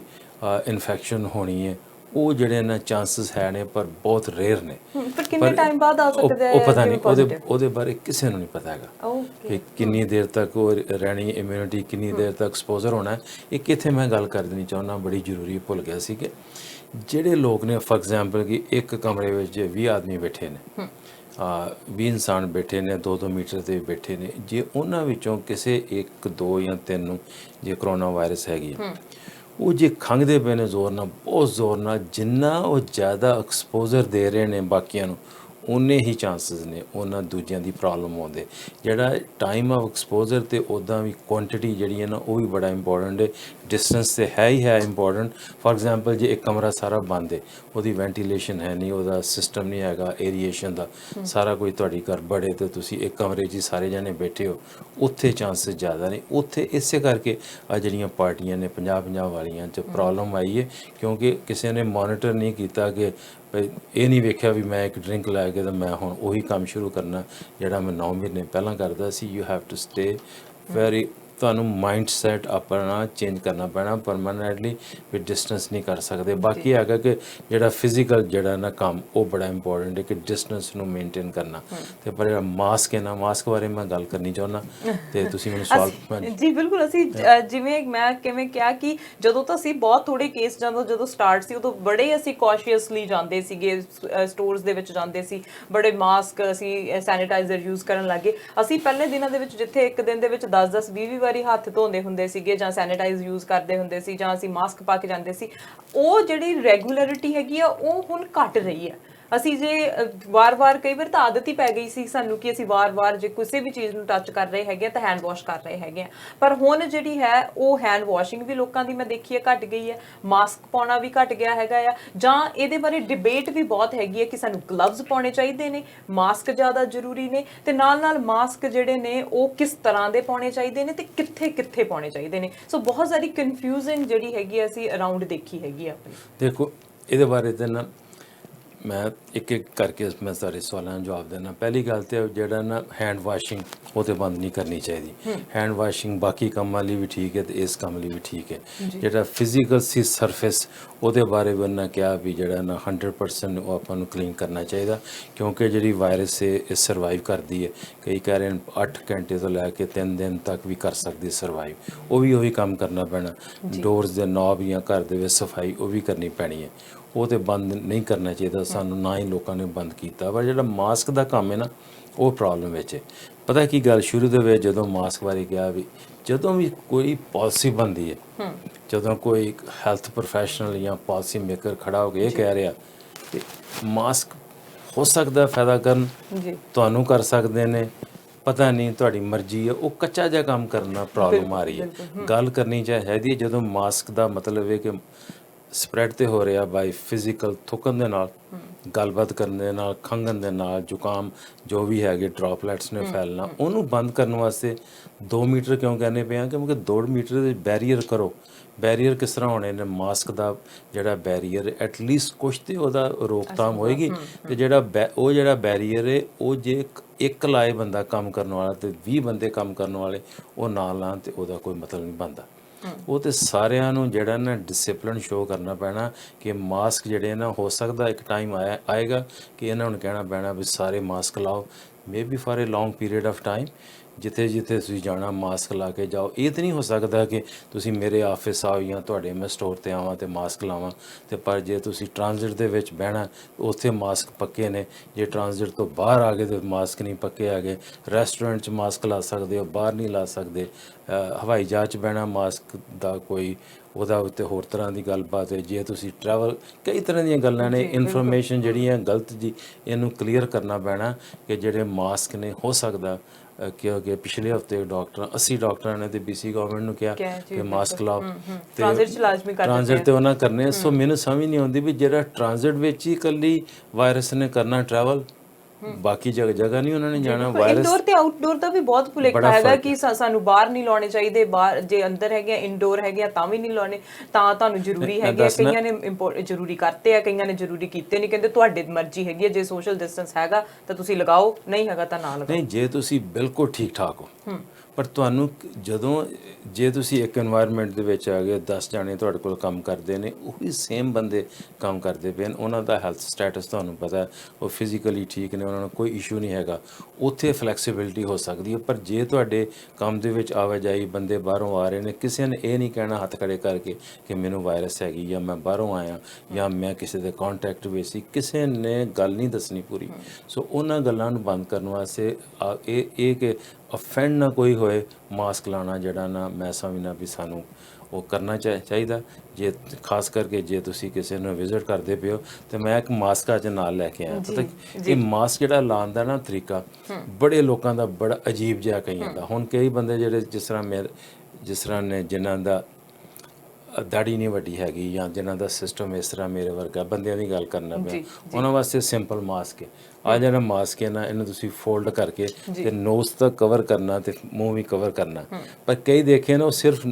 ਇਨਫੈਕਸ਼ਨ ਹੋਣੀ ਹੈ, ਉਹ ਜਿਹੜੇ ਨਾ ਚਾਂਸਸ ਹੈ ਨੇ, ਪਰ ਬਹੁਤ ਰੇਅਰ ਨੇ। ਪਰ ਕਿੰਨੇ ਟਾਈਮ ਬਾਅਦ ਆ ਸਕਦਾ ਹੈ? ਉਹ ਪਤਾ ਨਹੀਂ, ਉਹਦੇ ਬਾਰੇ ਕਿਸੇ ਨੂੰ ਨਹੀਂ ਪਤਾ ਹੈਗਾ ਕਿ ਕਿੰਨੀ ਦੇਰ ਤੱਕ ਉਹ ਰਹਿਣੀ ਇਮਿਊਨਿਟੀ, ਕਿੰਨੀ ਦੇਰ ਤੱਕ ਐਕਸਪੋਜ਼ਰ ਹੋਣਾ। ਇੱਕ ਇੱਥੇ ਮੈਂ ਗੱਲ ਕਰ ਦੇਣੀ ਚਾਹੁੰਦਾ, ਬੜੀ ਜ਼ਰੂਰੀ, ਭੁੱਲ ਗਿਆ ਸੀ ਕਿ ਜਿਹੜੇ ਲੋਕ ਨੇ ਫॉर ਐਗਜ਼ਾਮਪਲ ਕਿ ਇੱਕ ਕਮਰੇ ਵਿੱਚ 20 ਆਦਮੀ ਬੈਠੇ ਨੇ, 20 ਇਨਸਾਨ ਬੈਠੇ ਨੇ, 2-2 ਮੀਟਰ 'ਤੇ ਬੈਠੇ ਨੇ, ਜੇ ਉਹਨਾਂ ਵਿੱਚੋਂ ਕਿਸੇ 1, 2 ਜਾਂ 3 ਨੂੰ ਜੇ ਕਰੋਨਾ ਵਾਇਰਸ ਹੈਗੀ, ਉਹ ਜੇ ਖੰਘਦੇ ਪਏ ਨੇ ਜ਼ੋਰ ਨਾਲ, ਬਹੁਤ ਜ਼ੋਰ ਨਾਲ, ਜਿੰਨਾ ਉਹ ਜ਼ਿਆਦਾ ਐਕਸਪੋਜ਼ਰ ਦੇ ਰਹੇ ਨੇ ਬਾਕੀਆਂ ਨੂੰ, ਉਨੇ ਹੀ ਚਾਂਸਸ ਨੇ ਉਹਨਾਂ ਦੂਜਿਆਂ ਦੀ ਪ੍ਰੋਬਲਮ ਆਉਂਦੇ। ਜਿਹੜਾ ਟਾਈਮ ਆਫ ਐਕਸਪੋਜ਼ਰ ਤੇ ਉੱਦਾਂ ਵੀ ਕੁਆਂਟੀਟੀ ਜਿਹੜੀ ਹੈ ਨਾ, ਉਹ ਵੀ ਬੜਾ ਇੰਪੋਰਟੈਂਟ ਹੈ। ਡਿਸਟੈਂਸ ਤੇ ਹੈ ਹੀ ਹੈ ਇੰਪੋਰਟੈਂਟ। ਫॉर ਐਗਜ਼ਾਮਪਲ ਜੇ ਇੱਕ ਕਮਰਾ ਸਾਰਾ ਬੰਦ ਹੈ, ਉਹਦੀ ਵੈਂਟੀਲੇਸ਼ਨ ਹੈ ਨਹੀਂ, ਉਹਦਾ ਸਿਸਟਮ ਨਹੀਂ ਹੈਗਾ ਏਰੀਏਸ਼ਨ ਦਾ, ਸਾਰਾ ਕੁਝ ਤੁਹਾਡੀ ਘਰ ਬੜੇ ਤੇ ਤੁਸੀਂ ਇੱਕ ਕਮਰੇ 'ਚ ਹੀ ਸਾਰੇ ਜਣੇ ਬੈਠੇ ਹੋ, ਉੱਥੇ ਚਾਂਸਸ ਜ਼ਿਆਦਾ ਨੇ। ਉੱਥੇ ਇਸੇ ਕਰਕੇ ਆ ਜਿਹੜੀਆਂ ਪਾਰਟੀਆਂ ਨੇ 50-50 ਵਾਲੀਆਂ 'ਚ ਪ੍ਰੋਬਲਮ ਆਈ ਹੈ, ਕਿਉਂਕਿ ਕਿਸੇ ਨੇ ਮੋਨੀਟਰ ਨਹੀਂ ਕੀਤਾ ਕਿ ਇਹ ਨਹੀਂ ਵੇਖਿਆ ਵੀ ਮੈਂ ਇੱਕ ਡਰਿੰਕ ਲੈ ਕੇ ਤਾਂ ਮੈਂ ਹੁਣ ਉਹੀ ਕੰਮ ਸ਼ੁਰੂ ਕਰਨਾ ਜਿਹੜਾ ਮੈਂ 9 ਮਹੀਨੇ ਪਹਿਲਾਂ ਕਰਦਾ ਸੀ। You have to stay very, ਤੁਹਾਨੂੰ ਮਾਈਂਡ ਸੈਟ ਆਪਣਾ ਚੇਂਜ ਕਰਨਾ ਪੈਣਾ ਪਰਮਾਨੈਂਟਲੀ, ਵੀ ਡਿਸਟੈਂਸ ਨਹੀਂ ਕਰ ਸਕਦੇ। ਬਾਕੀ ਹੈਗਾ ਕਿ ਜਿਹੜਾ ਫਿਜ਼ੀਕਲ ਜਿਹੜਾ ਨਾ ਕੰਮ, ਉਹ ਬੜਾ ਇੰਪੋਰਟੈਂਟ ਹੈ ਕਿ ਡਿਸਟੈਂਸ ਨੂੰ ਮੇਨਟੇਨ ਕਰਨਾ। ਤੇ ਪਰ ਜਿਹੜਾ ਮਾਸਕ ਹੈ ਨਾ, ਮਾਸਕ ਬਾਰੇ ਮੈਂ ਗੱਲ ਕਰਨੀ ਚਾਹੁੰਦਾ, ਤੇ ਤੁਸੀਂ ਮੈਨੂੰ ਸਵਾਲ। ਜੀ ਬਿਲਕੁਲ, ਅਸੀਂ ਜਿਵੇਂ ਮੈਂ ਕਿਵੇਂ ਕਿਹਾ ਕਿ ਜਦੋਂ ਤਾਂ ਅਸੀਂ ਬਹੁਤ ਥੋੜੇ ਕੇਸ ਜਦੋਂ ਸਟਾਰਟ ਸੀ, ਉਦੋਂ ਬੜੇ ਅਸੀਂ ਕੌਸ਼ੀਅਸਲੀ ਜਾਂਦੇ ਸੀਗੇ, ਸਟੋਰਸ ਦੇ ਵਿੱਚ ਜਾਂਦੇ ਸੀ, ਬੜੇ ਮਾਸਕ ਅਸੀਂ ਸੈਨੀਟਾਈਜ਼ਰ ਯੂਜ਼ ਕਰਨ ਲੱਗੇ। ਅਸੀਂ ਪਹਿਲੇ ਦਿਨਾਂ ਦੇ ਵਿੱਚ ਜਿੱਥੇ ਇੱਕ ਦਿਨ ਦੇ ਵਿੱਚ 10-10, 20 ਵਾਰੀ ਹੱਥ ਧੋਂਦੇ ਹੁੰਦੇ ਸੀਗੇ ਜਾਂ ਸੈਨੀਟਾਈਜ਼ ਯੂਜ਼ ਕਰਦੇ ਹੁੰਦੇ ਸੀ ਜਾਂ ਅਸੀਂ ਮਾਸਕ ਪਾ ਕੇ ਜਾਂਦੇ ਸੀ, ਉਹ ਜਿਹੜੀ ਰੈਗੂਲਰਿਟੀ ਹੈਗੀ ਆ ਉਹ ਹੁਣ ਘਟ ਰਹੀ ਹੈ। ਅਸੀਂ ਜੇ ਵਾਰ-ਵਾਰ, ਕਈ ਵਾਰ ਤਾਂ ਆਦਤ ਹੀ ਪੈ ਗਈ ਸੀ ਸਾਨੂੰ ਕਿ ਅਸੀਂ ਵਾਰ-ਵਾਰ ਜੇ ਕਿਸੇ ਵੀ ਚੀਜ਼ ਨੂੰ ਟੱਚ ਕਰ ਰਹੇ ਹੈਗੇ ਤਾਂ ਹੈਂਡ ਵਾਸ਼ ਕਰ ਰਹੇ ਹੈਗੇ ਆ, ਪਰ ਹੁਣ ਜਿਹੜੀ ਹੈ ਉਹ ਹੈਂਡ ਵਾਸ਼ਿੰਗ ਵੀ ਲੋਕਾਂ ਦੀ ਮੈਂ ਦੇਖੀ ਹੈ ਘਟ ਗਈ ਹੈ, ਮਾਸਕ ਪਾਉਣਾ ਵੀ ਘਟ ਗਿਆ ਹੈਗਾ ਆ, ਜਾਂ ਇਹਦੇ ਬਾਰੇ ਡਿਬੇਟ ਵੀ ਬਹੁਤ ਹੈਗੀ ਹੈ ਕਿ ਸਾਨੂੰ ਗਲਵਜ਼ ਪਾਉਣੇ ਚਾਹੀਦੇ ਨੇ, ਮਾਸਕ ਜ਼ਿਆਦਾ ਜ਼ਰੂਰੀ ਨੇ, ਤੇ ਨਾਲ-ਨਾਲ ਮਾਸਕ ਜਿਹੜੇ ਨੇ ਉਹ ਕਿਸ ਤਰ੍ਹਾਂ ਦੇ ਪਾਉਣੇ ਚਾਹੀਦੇ ਨੇ ਤੇ ਕਿੱਥੇ-ਕਿੱਥੇ ਪਾਉਣੇ ਚਾਹੀਦੇ ਨੇ। ਸੋ ਬਹੁਤ ਸਾਰੀ ਕਨਫਿਊਜ਼ਨ ਜਿਹੜੀ ਹੈਗੀ ਅਸੀਂ ਅਰਾਊਂਡ ਦੇਖੀ ਹੈਗੀ ਆਪਣੀ। ਦੇਖੋ, ਇਹਦੇ ਬਾਰੇ ਤਾਂ ਨਾ ਮੈਂ ਇੱਕ ਕਰਕੇ ਮੈਂ ਸਾਰੇ ਸਵਾਲਾਂ ਦਾ ਜਵਾਬ ਦੇਣਾ। ਪਹਿਲੀ ਗੱਲ ਤੇ ਜਿਹੜਾ ਨਾ ਹੈਂਡ ਵਾਸ਼ਿੰਗ, ਉਹ ਤੇ ਬੰਦ ਨਹੀਂ ਕਰਨੀ ਚਾਹੀਦੀ। ਹੈਂਡ ਵਾਸ਼ਿੰਗ ਬਾਕੀ ਕੰਮਾਂ ਲਈ ਵੀ ਠੀਕ ਹੈ ਤੇ ਇਸ ਕੰਮ ਲਈ ਵੀ ਠੀਕ ਹੈ। ਜਿਹੜਾ ਫਿਜ਼ੀਕਲ ਸੀ ਸਰਫੇਸ, ਉਹਦੇ ਬਾਰੇ ਵੀ ਉਹਨਾਂ ਕਿਹਾ ਵੀ ਜਿਹੜਾ ਨਾ 100% ਉਹ ਆਪਾਂ ਨੂੰ ਕਲੀਨ ਕਰਨਾ ਚਾਹੀਦਾ, ਕਿਉਂਕਿ ਜਿਹੜੀ ਵਾਇਰਸ ਹੈ ਇਹ ਸਰਵਾਈਵ ਕਰਦੀ ਹੈ। ਕਈ ਕਹਿ ਰਹੇ ਨੇ 8 ਘੰਟੇ ਤੋਂ ਲੈ ਕੇ 3 ਦਿਨ ਤੱਕ ਵੀ ਕਰ ਸਕਦੀ ਸਰਵਾਈਵ। ਉਹ ਵੀ ਉਹੀ ਕੰਮ ਕਰਨਾ ਪੈਣਾ। ਡੋਰਸ ਦੇ ਨੌਬ ਜਾਂ ਘਰ ਦੇ ਵਿੱਚ ਸਫਾਈ ਉਹ ਵੀ ਕਰਨੀ ਪੈਣੀ ਹੈ। ਉਹ ਤੇ ਬੰਦ ਨਹੀਂ ਕਰਨਾ ਚਾਹੀਦਾ ਸਾਨੂੰ, ਨਾ ਹੀ ਲੋਕਾਂ ਨੇ ਬੰਦ ਕੀਤਾ। ਪਰ ਜਿਹੜਾ ਮਾਸਕ ਦਾ ਕੰਮ ਹੈ ਨਾ, ਉਹ ਪ੍ਰੋਬਲਮ ਵਿੱਚ ਹੈ। ਪਤਾ ਕੀ ਗੱਲ, ਸ਼ੁਰੂ ਦੇ ਵਿੱਚ ਜਦੋਂ ਮਾਸਕ ਬਾਰੇ ਕਿਹਾ ਵੀ ਜਦੋਂ ਵੀ ਕੋਈ ਪਾਲਿਸੀ ਬਣਦੀ ਹੈ, ਜਦੋਂ ਕੋਈ ਹੈਲਥ ਪ੍ਰੋਫੈਸ਼ਨਲ ਜਾਂ ਪਾਲਿਸੀ ਮੇਕਰ ਖੜਾ ਹੋ ਕੇ ਇਹ ਕਹਿ ਰਿਹਾ ਕਿ ਮਾਸਕ ਹੋ ਸਕਦਾ ਫਾਇਦਾ ਕਰਨ, ਤੁਹਾਨੂੰ ਕਰ ਸਕਦੇ ਨੇ, ਪਤਾ ਨਹੀਂ ਤੁਹਾਡੀ ਮਰਜ਼ੀ ਹੈ, ਉਹ ਕੱਚਾ ਜਿਹਾ ਕੰਮ ਕਰਨਾ ਪ੍ਰੋਬਲਮ ਆ ਰਹੀ ਹੈ। ਗੱਲ ਕਰਨੀ ਚਾਹੀਦੀ ਹੈ ਜਦੋਂ ਮਾਸਕ ਦਾ ਮਤਲਬ ਹੈ ਕਿ ਸਪਰੈਡ ਤੇ ਹੋ ਰਿਹਾ ਬਾਈ ਫਿਜ਼ੀਕਲ ਥੁੱਕਣ ਦੇ ਨਾਲ, ਗੱਲਬਾਤ ਕਰਨ ਦੇ ਨਾਲ, ਖੰਘਣ ਦੇ ਨਾਲ, ਜ਼ੁਕਾਮ ਜੋ ਵੀ ਹੈਗੇ ਡ੍ਰੌਪਲੈਟਸ ਨੇ ਫੈਲਣਾ, ਉਹਨੂੰ ਬੰਦ ਕਰਨ ਵਾਸਤੇ 2 ਮੀਟਰ ਕਿਉਂ ਕਹਿੰਦੇ ਪਏ ਆ? ਕਿਉਂਕਿ 2 ਮੀਟਰ ਦੇ ਬੈਰੀਅਰ ਕਰੋ। ਬੈਰੀਅਰ ਕਿਸ ਤਰ੍ਹਾਂ ਹੋਣੇ ਨੇ? ਮਾਸਕ ਦਾ ਜਿਹੜਾ ਬੈਰੀਅਰ ਐਟਲੀਸਟ ਕੁਛ ਤੇ ਉਹਦਾ ਰੋਕਥਾਮ ਹੋਏਗੀ। ਤੇ ਜਿਹੜਾ ਬੈਰੀਅਰ ਹੈ ਉਹ ਜੇ ਇੱਕ ਲਾਏ ਬੰਦਾ ਕੰਮ ਕਰਨ ਵਾਲਾ ਤੇ 20 ਬੰਦੇ ਕੰਮ ਕਰਨ ਵਾਲੇ ਉਹ ਨਾਲ ਲਾਉਣ ਤੇ ਉਹਦਾ ਕੋਈ ਮਤਲਬ ਨਹੀਂ ਬਣਦਾ। ਉਹ ਤੇ ਸਾਰਿਆਂ ਨੂੰ ਜਿਹੜਾ ਨਾ ਡਿਸਿਪਲਿਨ ਸ਼ੋਅ ਕਰਨਾ ਪੈਣਾ ਕਿ ਮਾਸਕ ਜਿਹੜੇ ਨਾ, ਹੋ ਸਕਦਾ ਇੱਕ ਟਾਈਮ ਆਏਗਾ ਕਿ ਇਹਨਾਂ ਨੂੰ ਕਹਿਣਾ ਪੈਣਾ ਵੀ ਸਾਰੇ ਮਾਸਕ ਲਾਓ, maybe for A long period of time. ਜਿੱਥੇ ਤੁਸੀਂ ਜਾਣਾ ਮਾਸਕ ਲਾ ਕੇ ਜਾਓ। ਇਹ ਤਾਂ ਨਹੀਂ ਹੋ ਸਕਦਾ ਕਿ ਤੁਸੀਂ ਮੇਰੇ ਆਫਿਸ ਆਓ ਜਾਂ ਤੁਹਾਡੇ ਮੈਂ ਸਟੋਰ ਤੇ ਆਵਾਂ ਤੇ ਮਾਸਕ ਲਾਵਾਂ, ਤੇ ਪਰ ਜੇ ਤੁਸੀਂ ਟ੍ਰਾਂਜ਼ਿਟ ਦੇ ਵਿੱਚ ਬਹਿਣਾ ਉੱਥੇ ਮਾਸਕ ਪੱਕੇ ਨੇ, ਜੇ ਟ੍ਰਾਂਜ਼ਿਟ ਤੋਂ ਬਾਹਰ ਆ ਗਏ ਤੇ ਮਾਸਕ ਨਹੀਂ ਪੱਕੇ ਹੈਗੇ। ਰੈਸਟੋਰੈਂਟ 'ਚ ਮਾਸਕ ਲਾ ਸਕਦੇ ਹੋ, ਬਾਹਰ ਨਹੀਂ ਲਾ ਸਕਦੇ। ਹਵਾਈ ਜਹਾਜ਼ 'ਚ ਬਹਿਣਾ ਮਾਸਕ ਦਾ ਕੋਈ ਉਹਦਾ ਉੱਤੇ ਹੋਰ ਤਰ੍ਹਾਂ ਦੀ ਗੱਲਬਾਤ ਹੈ। ਜੇ ਤੁਸੀਂ ਟਰੈਵਲ, ਕਈ ਤਰ੍ਹਾਂ ਦੀਆਂ ਗੱਲਾਂ ਨੇ, ਇਨਫੋਰਮੇਸ਼ਨ ਜਿਹੜੀਆਂ ਗਲਤ ਜੀ, ਇਹਨੂੰ ਕਲੀਅਰ ਕਰਨਾ ਪੈਣਾ ਕਿ ਜਿਹੜੇ ਮਾਸਕ ਨੇ ਹੋ ਸਕਦਾ ਕਿਉਂਕਿ ਪਿਛਲੇ ਹਫਤੇ 80 ਡਾਕਟਰਾਂ ਨੇ ਤੇ BC ਗਵਰਨਮੈਂਟ ਨੂੰ ਕਿਹਾ ਕਿ ਮਾਸਕ ਲਾਓ ਤੇ ਟ੍ਰਾਂਜ਼ਿਟ ਤੇ ਉਹਨਾਂ ਕਰਨੇ। ਸੋ ਮੈਨੂੰ ਸਮਝ ਨਹੀਂ ਆਉਂਦੀ ਵੀ ਜਿਹੜਾ ਟ੍ਰਾਂਜ਼ਿਟ ਵਿੱਚ ਹੀ ਇਕੱਲੀ ਵਾਇਰਸ ਨੇ ਕਰਨਾ ਟਰੈਵਲ, ਬਾਕੀ ਜਗ੍ਹਾ ਨਹੀਂ ਉਹਨਾਂ ਨੇ ਜਾਣਾ। ਵਾਇਰਸ ਇਨਡੋਰ ਤੇ ਆਊਟਡੋਰ ਦਾ ਵੀ ਬਹੁਤ ਭੁਲੇਖਾ ਹੈਗਾ ਕਿ ਸਾਨੂੰ ਬਾਹਰ ਨਹੀਂ ਲਾਉਣੇ ਚਾਹੀਦੇ, ਬਾਹਰ ਜੇ ਅੰਦਰ ਹੈਗੇ ਇਨਡੋਰ ਹੈਗੇ ਤਾਂ ਵੀ ਨਹੀਂ ਲਾਉਣੇ, ਤਾਂ ਤੁਹਾਨੂੰ ਜ਼ਰੂਰੀ ਹੈਗੇ। ਕਈਆਂ ਨੇ ਜ਼ਰੂਰੀ ਕਰਤੇ ਆ, ਕਈਆਂ ਨੇ ਜ਼ਰੂਰੀ ਕੀਤੇ ਨਹੀਂ। ਕਹਿੰਦੇ ਤੁਹਾਡੀ ਮਰਜ਼ੀ ਹੈਗੀ ਹੈ, ਜੇ ਸੋਸ਼ਲ ਡਿਸਟੈਂਸ ਹੈਗਾ ਤਾਂ ਤੁਸੀਂ ਲਗਾਓ, ਨਹੀਂ ਹੈਗਾ ਤਾਂ ਨਾ ਲਗਾਓ। ਨਹੀਂ, ਜੇ ਤੁਸੀਂ ਬਿਲਕੁਲ ਠੀਕ ਠਾਕ ਹੋ, ਪਰ ਤੁਹਾਨੂੰ ਜੇ ਤੁਸੀਂ ਇੱਕ এনवायरमेंट ਦੇ ਵਿੱਚ ਆ ਗਏ, 10 ਜਾਣੇ ਤੁਹਾਡੇ ਕੋਲ ਕੰਮ ਕਰਦੇ ਨੇ, ਉਹੀ ਸੇਮ ਬੰਦੇ ਕੰਮ ਕਰਦੇ ਪਏ ਨੇ, ਉਹਨਾਂ ਦਾ ਹੈਲਥ ਸਟੇਟਸ ਤੁਹਾਨੂੰ ਪਤਾ, ਉਹ ਫਿਜ਼ੀਕਲੀ ਠੀਕ ਨੇ, ਉਹਨਾਂ ਨੂੰ ਕੋਈ ਇਸ਼ੂ ਨਹੀਂ ਹੈਗਾ, ਉੱਥੇ ਫਲੈਕਸੀਬਿਲਿਟੀ ਹੋ ਸਕਦੀ ਹੈ। ਪਰ ਜੇ ਤੁਹਾਡੇ ਕੰਮ ਦੇ ਵਿੱਚ ਆਵਾਜਾਈ, ਬੰਦੇ ਬਾਹਰੋਂ ਆ ਰਹੇ ਨੇ, ਕਿਸੇ ਨੇ ਇਹ ਨਹੀਂ ਕਹਿਣਾ ਹੱਥ ਖੜੇ ਕਰਕੇ ਕਿ ਮੈਨੂੰ ਵਾਇਰਸ ਹੈਗੀ ਜਾਂ ਮੈਂ ਬਾਹਰੋਂ ਆਇਆ ਜਾਂ ਮੈਂ ਕਿਸੇ ਦੇ ਕੰਟੈਕਟ ਵਿੱਚ ਸੀ, ਕਿਸੇ ਨੇ ਗੱਲ ਨਹੀਂ ਦੱਸਣੀ ਪੂਰੀ। ਸੋ ਉਹਨਾਂ ਗੱਲਾਂ ਨੂੰ ਬੰਦ ਕਰਨ ਵਾਸਤੇ ਇਹ ਕਿ ਅਫੈਂਡ ਨਾ ਕੋਈ ਹੋਏ, ਮਾਸਕ ਲਾਉਣਾ ਜਿਹੜਾ ਨਾ ਮੈਂ ਸਮਝਣਾ ਵੀ ਸਾਨੂੰ ਉਹ ਕਰਨਾ ਚਾਹੀਦਾ। ਜੇ ਖਾਸ ਕਰਕੇ ਜੇ ਤੁਸੀਂ ਕਿਸੇ ਨੂੰ ਵਿਜ਼ਿਟ ਕਰਦੇ ਪਿਓ ਤੇ ਮੈਂ ਇੱਕ ਮਾਸਕ ਅੱਜ ਨਾਲ ਲੈ ਕੇ ਆਇਆ। ਪਤਾ ਇਹ ਮਾਸਕ ਜਿਹੜਾ ਲਾਉਣ ਦਾ ਨਾ ਤਰੀਕਾ ਬੜੇ ਲੋਕਾਂ ਦਾ ਬੜਾ ਅਜੀਬ ਜਿਹਾ ਕਈਆਂ ਦਾ। ਹੁਣ ਕਈ ਬੰਦੇ ਜਿਹੜੇ ਜਿਸ ਤਰ੍ਹਾਂ ਨੇ ਜਿਨ੍ਹਾਂ ਦਾ ਦਾੜੀ ਨਹੀਂ ਵੱਡੀ ਹੈਗੀ ਜਾਂ ਜਿਨ੍ਹਾਂ ਦਾ ਸਿਸਟਮ ਇਸ ਤਰ੍ਹਾਂ ਮੇਰੇ ਵਰਗਾ ਬੰਦਿਆਂ ਦੀ ਗੱਲ ਕਰਨਾ ਪਿਆ, ਉਹਨਾਂ ਵਾਸਤੇ ਸਿੰਪਲ ਮਾਸਕ ਹੈ। ਆ ਜਿਹੜਾ ਮਾਸਕ ਹੈ ਨਾ, ਇਹਨੂੰ ਤੁਸੀਂ ਫੋਲਡ ਕਰਕੇ ਤੇ ਨੋਜ਼ ਤੱਕ ਕਵਰ ਕਰਨਾ ਤੇ ਮੂੰਹ ਵੀ ਕਵਰ ਕਰਨਾ। ਪਰ ਕਈ ਦੇਖੇ ਨਾ ਉਹ ਸਿਰਫ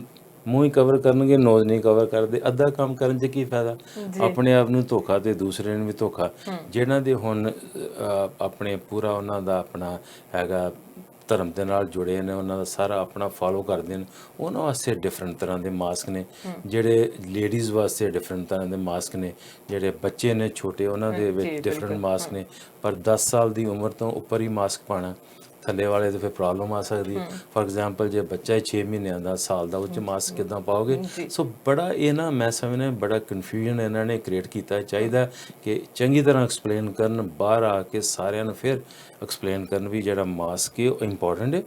ਮੂੰਹ ਹੀ ਕਵਰ ਕਰਨਗੇ, ਨੋਜ਼ ਨਹੀਂ ਕਵਰ ਕਰਦੇ। ਅੱਧਾ ਕੰਮ ਕਰਨ 'ਚ ਕੀ ਫਾਇਦਾ? ਆਪਣੇ ਆਪ ਨੂੰ ਧੋਖਾ ਤੇ ਦੂਸਰੇ ਨੂੰ ਵੀ ਧੋਖਾ। ਜਿਹਨਾਂ ਦੇ ਹੁਣ ਆਪਣੇ ਪੂਰਾ ਉਹਨਾਂ ਦਾ ਆਪਣਾ ਹੈਗਾ ਧਰਮ ਦੇ ਨਾਲ ਜੁੜੇ ਨੇ, ਉਹਨਾਂ ਦਾ ਸਾਰਾ ਆਪਣਾ ਫੋਲੋ ਕਰਦੇ ਨੇ, ਉਹਨਾਂ ਵਾਸਤੇ ਡਿਫਰੈਂਟ ਤਰ੍ਹਾਂ ਦੇ ਮਾਸਕ ਨੇ। ਜਿਹੜੇ ਲੇਡੀਜ਼ ਵਾਸਤੇ ਡਿਫਰੈਂਟ ਤਰ੍ਹਾਂ ਦੇ ਮਾਸਕ ਨੇ, ਜਿਹੜੇ ਬੱਚੇ ਨੇ ਛੋਟੇ ਉਹਨਾਂ ਦੇ ਵਿੱਚ ਡਿਫਰੈਂਟ ਮਾਸਕ ਨੇ। ਪਰ 10 ਸਾਲ ਦੀ ਉਮਰ ਤੋਂ ਉੱਪਰ ਹੀ ਮਾਸਕ ਪਾਉਣਾ, ਥੱਲੇ ਵਾਲੇ ਤੇ ਫਿਰ ਪ੍ਰੋਬਲਮ ਆ ਸਕਦੀ। ਫੋਰ ਐਗਜ਼ਾਮਪਲ ਜੇ ਬੱਚਾ 6 ਮਹੀਨਿਆਂ ਦਾ, ਸਾਲ ਦਾ, ਉਹ 'ਚ ਮਾਸਕ ਕਿੱਦਾਂ ਪਾਓਗੇ? ਸੋ ਬੜਾ ਇਹ ਨਾ ਮੈਂ ਸਮਝਦਾ ਬੜਾ ਕਨਫਿਊਜ਼ਨ ਇਹਨਾਂ ਨੇ ਕ੍ਰੀਏਟ ਕੀਤਾ। ਚਾਹੀਦਾ ਕਿ ਚੰਗੀ ਤਰ੍ਹਾਂ ਐਕਸਪਲੇਨ ਕਰਨ, ਬਾਹਰ ਆ ਕੇ ਸਾਰਿਆਂ ਨੂੰ ਫਿਰ ਐਕਸਪਲੇਨ ਕਰਨ ਵੀ ਜਿਹੜਾ ਮਾਸਕ ਹੈ ਉਹ ਇੰਪੋਰਟੈਂਟ ਹੈ।